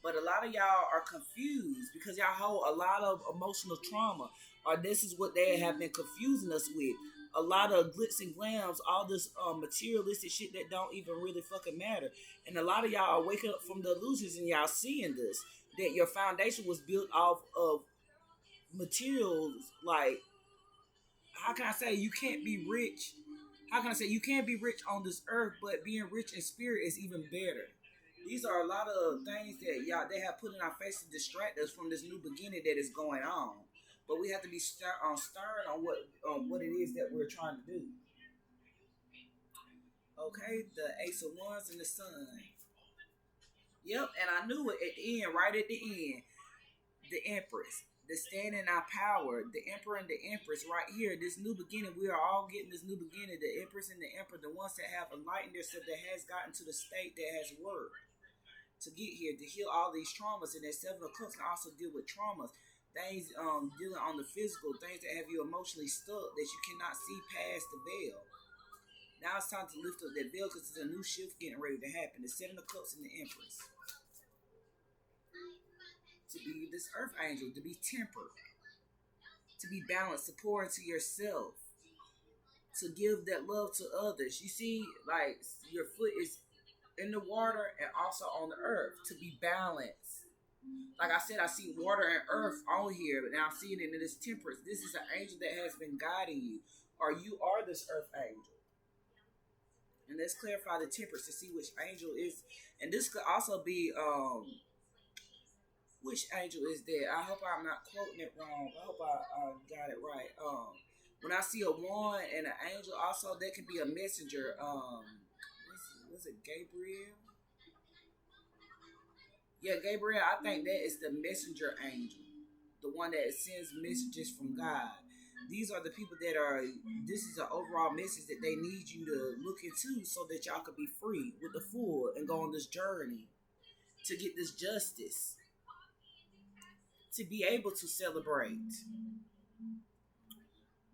But a lot of y'all are confused because y'all hold a lot of emotional trauma, or this is what they have been confusing us with. A lot of glitz and glams, all this materialistic shit that don't even really fucking matter. And a lot of y'all are waking up from the illusions and y'all seeing this, that your foundation was built off of materials. Like, how can I say, you can't be rich how can I say, you can't be rich on this earth, but being rich in spirit is even better. These are a lot of things that y'all they have put in our face to distract us from this new beginning that is going on. But we have to be stern on what it is that we're trying to do. Okay, the Ace of Wands and the Sun. Yep, and I knew it at the end, right at the end. The Empress, the stand in our power, the Emperor and the Empress right here, this new beginning, we are all getting this new beginning, the Empress and the Emperor, the ones that have enlightened themselves, that has gotten to the state that has worked to get here, to heal all these traumas, and that Seven of Cups can also deal with traumas, things dealing on the physical, things that have you emotionally stuck, that you cannot see past the veil. Now it's time to lift up that veil because it's a new shift getting ready to happen. The Seven of Cups and the Empress. To be this earth angel, to be tempered, to be balanced, to pour into yourself, to give that love to others. You see, like your foot is in the water and also on the earth, to be balanced. Like I said, I see water and earth on here, but now I'm seeing it in this temperance. This is an angel that has been guiding you, or you are this earth angel. And let's clarify the temperance to see which angel is. And this could also be which angel is there? I hope I'm not quoting it wrong. I hope I got it right. When I see a wand and an angel, also that could be a messenger. Was it Gabriel? Yeah, Gabriel. I think that is the messenger angel, the one that sends messages from God. These are the people that are. This is an overall message that they need you to look into, so that y'all could be free with the full and go on this journey to get this justice, to be able to celebrate,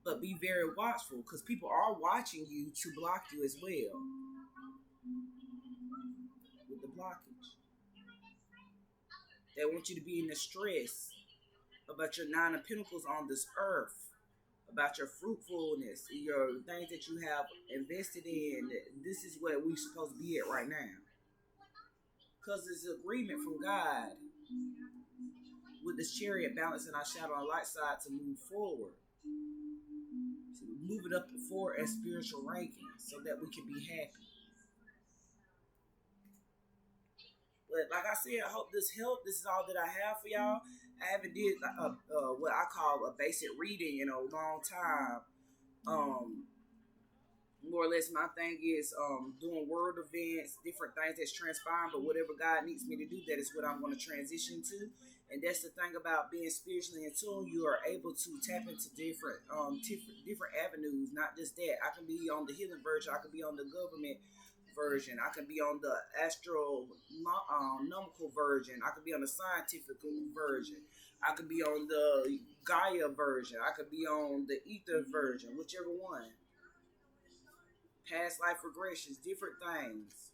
but be very watchful because people are watching you to block you as well with the blockage. They want you to be in the stress about your Nine of Pentacles on this earth, about your fruitfulness, your things that you have invested in. This is where we're supposed to be at right now, because it's an agreement from God with this Chariot balancing our shadow and light side to move forward. So move it up forward as spiritual ranking so that we can be happy. But like I said, I hope this helped. This is all that I have for y'all. I haven't did what I call a basic reading in a long time. More or less my thing is doing world events, different things that's transpiring, but whatever God needs me to do, that is what I'm going to transition to. And that's the thing about being spiritually in tune. You are able to tap into different avenues, not just that. I can be on the healing version, I can be on the government version, I can be on the astronomical version, I can be on the scientific version, I could be on the Gaia version, I could be on the ether version, whichever one. Past life regressions, different things.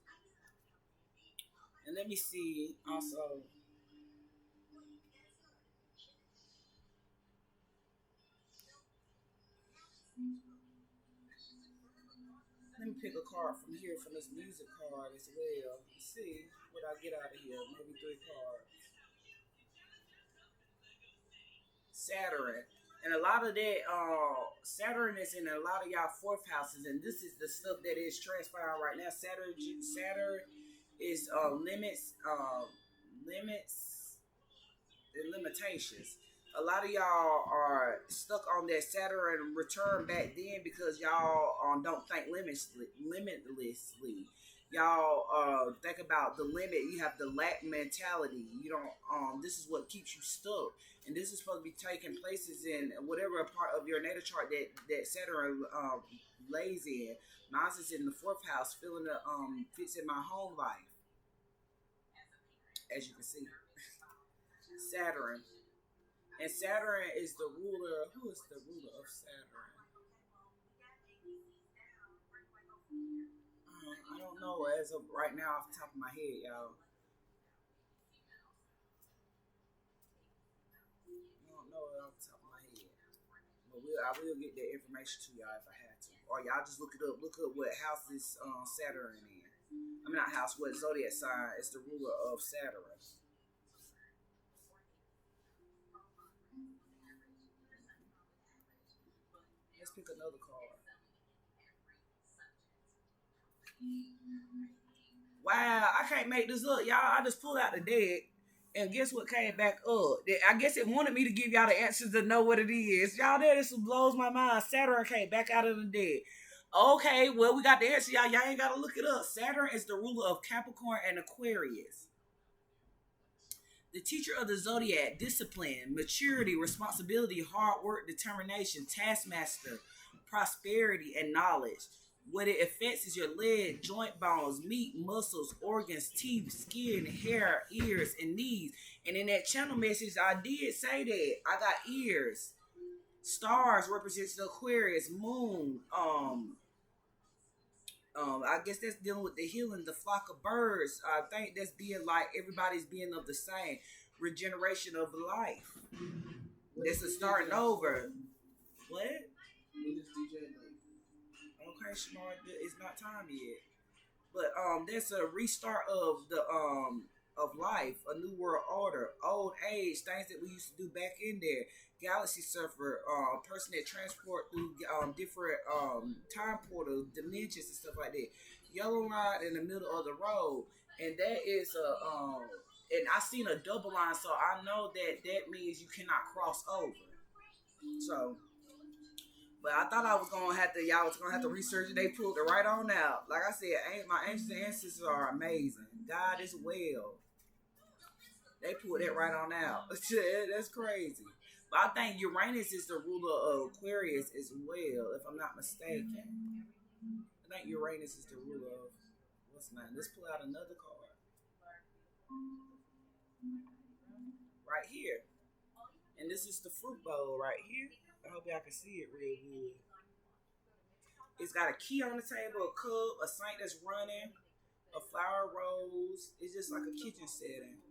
And let me see also. Let me pick a card from here, from this music card as well. Let's see what I get out of here. Maybe 3 cards. Saturn. And a lot of that, Saturn is in a lot of y'all 4th houses, and this is the stuff that is transpiring right now. Saturn is limits and limitations. A lot of y'all are stuck on that Saturn return back then because y'all don't think limitlessly. Y'all think about the limit. You have the lack mentality. You don't. This is what keeps you stuck, and this is supposed to be taking places in whatever part of your natal chart that Saturn lays in. Mine is in the 4th house, feeling the fits in my home life, as you can see. Saturn. And Saturn is the ruler. Who is the ruler of Saturn? I don't know as of right now off the top of my head, y'all. I don't know it off the top of my head. But I will get that information to y'all if I have to. Or y'all just look it up. Look up what house this Saturn in. I mean, not house, what zodiac sign is the ruler of Saturn. Let's pick another card. Wow, I can't make this up, y'all. I just pulled out the deck, and guess what came back up? I guess it wanted me to give y'all the answers to know what it is. Y'all, this blows my mind. Saturn came back out of the dead. Okay, well, we got the answer, y'all. Y'all ain't got to look it up. Saturn is the ruler of Capricorn and Aquarius. The teacher of the zodiac, discipline, maturity, responsibility, hard work, determination, taskmaster, prosperity, and knowledge. What it affects is your leg, joint bones, meat, muscles, organs, teeth, skin, hair, ears, and knees. And in that channel message, I did say that. I got ears. Stars represents the Aquarius, moon, I guess that's dealing with the healing, the flock of birds. I think that's being like everybody's being of the same regeneration of life. That's a starting over. What? Okay, smart. It's not time yet. But that's a restart of the of life, a new world order, old age, things that we used to do back in there. Galaxy surfer, person that transport through different time portals, dimensions and stuff like that. Yellow line in the middle of the road, and that is and I seen a double line, so I know that means you cannot cross over. So, but I thought I was gonna have to, y'all was gonna have to research it. They pulled it right on out. Like I said, my ancient ancestors are amazing. God is well. They pulled that right on out. That's crazy. But I think Uranus is the ruler of Aquarius as well, if I'm not mistaken. I think Uranus is the ruler of what's the name? Let's pull out another card. Right here. And this is the fruit bowl right here. I hope y'all can see it real good. It's got a key on the table, a cup, a saint that's running, a flower rose. It's just like a kitchen setting.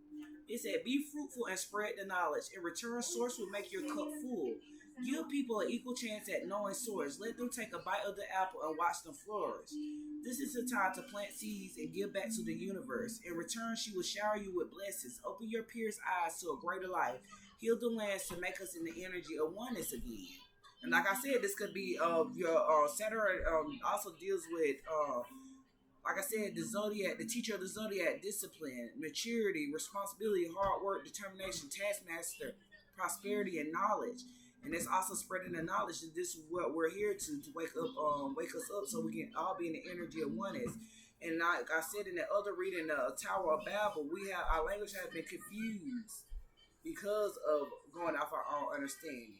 It said, be fruitful and spread the knowledge. In return, source will make your cup full. Give people an equal chance at knowing source. Let them take a bite of the apple and watch them flourish. This is the time to plant seeds and give back to the universe. In return, she will shower you with blessings. Open your pierced eyes to a greater life. Heal the lands to make us in the energy of oneness again. And like I said, this could be your Saturn also deals with like I said, the zodiac, the teacher of the zodiac, discipline, maturity, responsibility, hard work, determination, taskmaster, prosperity, and knowledge. And it's also spreading the knowledge that this is what we're here to wake us up, so we can all be in the energy of oneness. And like I said in the other reading, the Tower of Babel, our language has been confused because of going off our own understanding.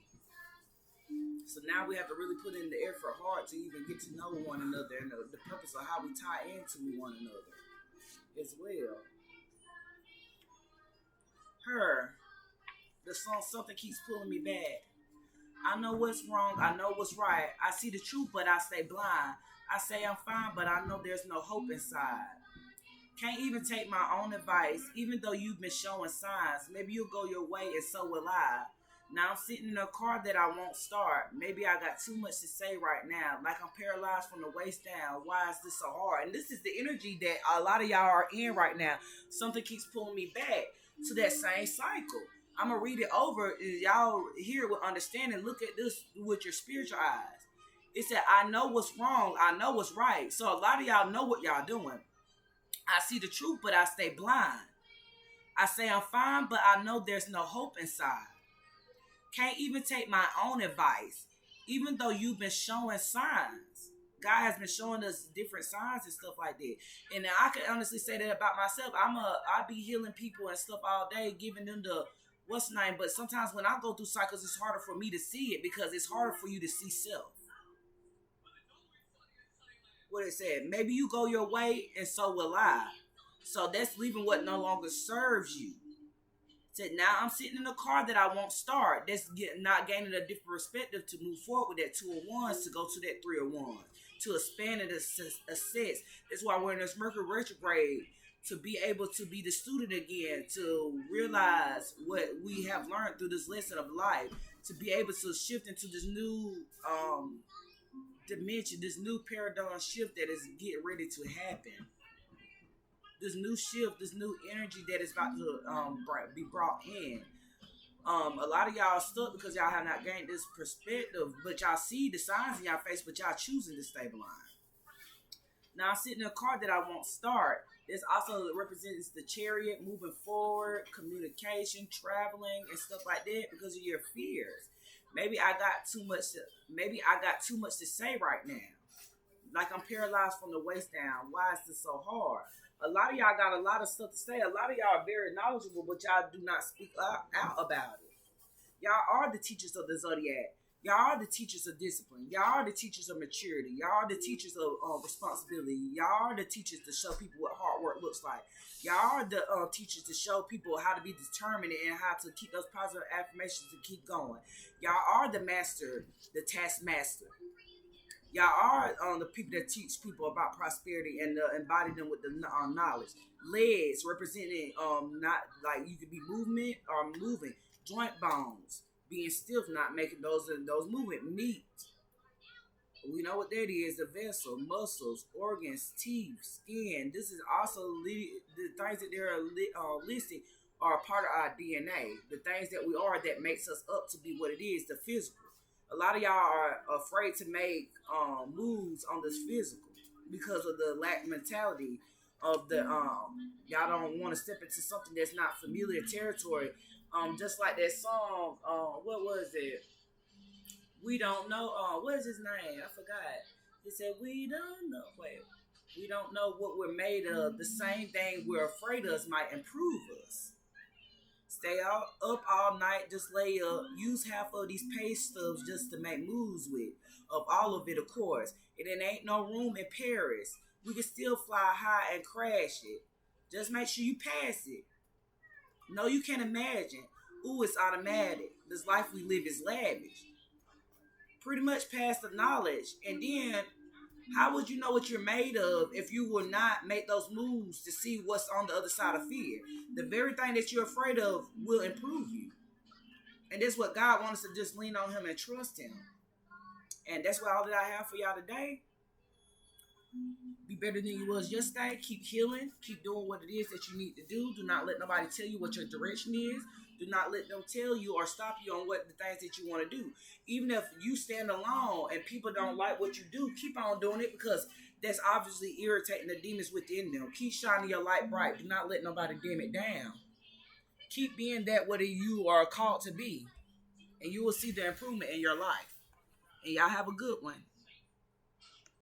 So now we have to really put in the effort hard to even get to know one another and the purpose of how we tie into one another as well. The song Something Keeps Pulling Me Back. I know what's wrong, I know what's right. I see the truth, but I stay blind. I say I'm fine, but I know there's no hope inside. Can't even take my own advice, even though you've been showing signs. Maybe you'll go your way and so will I. Now I'm sitting in a car that I won't start. Maybe I got too much to say right now. Like I'm paralyzed from the waist down. Why is this so hard? And this is the energy that a lot of y'all are in right now. Something keeps pulling me back to that same cycle. I'm going to read it over. Y'all hear it with understanding. Look at this with your spiritual eyes. It said, I know what's wrong. I know what's right. So a lot of y'all know what y'all doing. I see the truth, but I stay blind. I say I'm fine, but I know there's no hope inside. Can't even take my own advice, even though you've been showing signs. God has been showing us different signs and stuff like that. And I can honestly say that about myself. I be healing people and stuff all day, giving them the what's the name. But sometimes when I go through cycles, it's harder for me to see it because it's harder for you to see self. What it said, maybe you go your way and so will I. So that's leaving what no longer serves you. Said, now I'm sitting in a car that I won't start. That's not gaining a different perspective to move forward with that 2 of wands to go to that 3 of wands, to expand and assess. That's why we're in this Mercury retrograde, to be able to be the student again, to realize what we have learned through this lesson of life, to be able to shift into this new dimension, this new paradigm shift that is getting ready to happen. This new shift, this new energy that is about to be brought in. A lot of y'all stuck because y'all have not gained this perspective, but y'all see the signs in y'all face, but y'all choosing to stay blind. Now I'm sitting in a car that I won't start. This also represents the chariot moving forward, communication, traveling, and stuff like that because of your fears. Maybe I got too much. Maybe I got too much to say right now. Like I'm paralyzed from the waist down. Why is this so hard? A lot of y'all got a lot of stuff to say. A lot of y'all are very knowledgeable, but y'all do not speak out about it. Y'all are the teachers of the zodiac. Y'all are the teachers of discipline. Y'all are the teachers of maturity. Y'all are the teachers of responsibility. Y'all are the teachers to show people what hard work looks like. Y'all are the teachers to show people how to be determined and how to keep those positive affirmations to keep going. Y'all are the master, the taskmaster. Y'all are the people that teach people about prosperity and embody them with the knowledge. Legs representing not like you could be movement or moving. Joint bones being stiff, not making those movement. Meat, we know what that is: the vessel, muscles, organs, teeth, skin. This is also the things that they're listed are part of our DNA. The things that we are that makes us up to be what it is, the physical. A lot of y'all are afraid to make moves on this physical because of the lack mentality of the y'all don't want to step into something that's not familiar territory. Just like that song, what was it? We don't know. What is his name? I forgot. He said, "We don't know." Wait, we don't know what we're made of. The same thing we're afraid of might improve us. Stay up all night, just lay up. Use half of these pay stubs just to make moves with. Of all of it, of course. And it ain't no room in Paris. We can still fly high and crash it. Just make sure you pass it. No, you can't imagine. Ooh, it's automatic. This life we live is lavish. Pretty much past the knowledge. And then, how would you know what you're made of if you will not make those moves to see what's on the other side of fear? The very thing that you're afraid of will improve you. And that's what God wants us to just lean on Him and trust Him. And that's what all that I have for y'all today. Be better than you was yesterday. Keep healing. Keep doing what it is that you need to do. Do not let nobody tell you what your direction is. Do not let them tell you or stop you on what the things that you want to do. Even if you stand alone and people don't like what you do, keep on doing it because that's obviously irritating the demons within them. Keep shining your light bright. Do not let nobody dim it down. Keep being that what you are called to be. And you will see the improvement in your life. And y'all have a good one.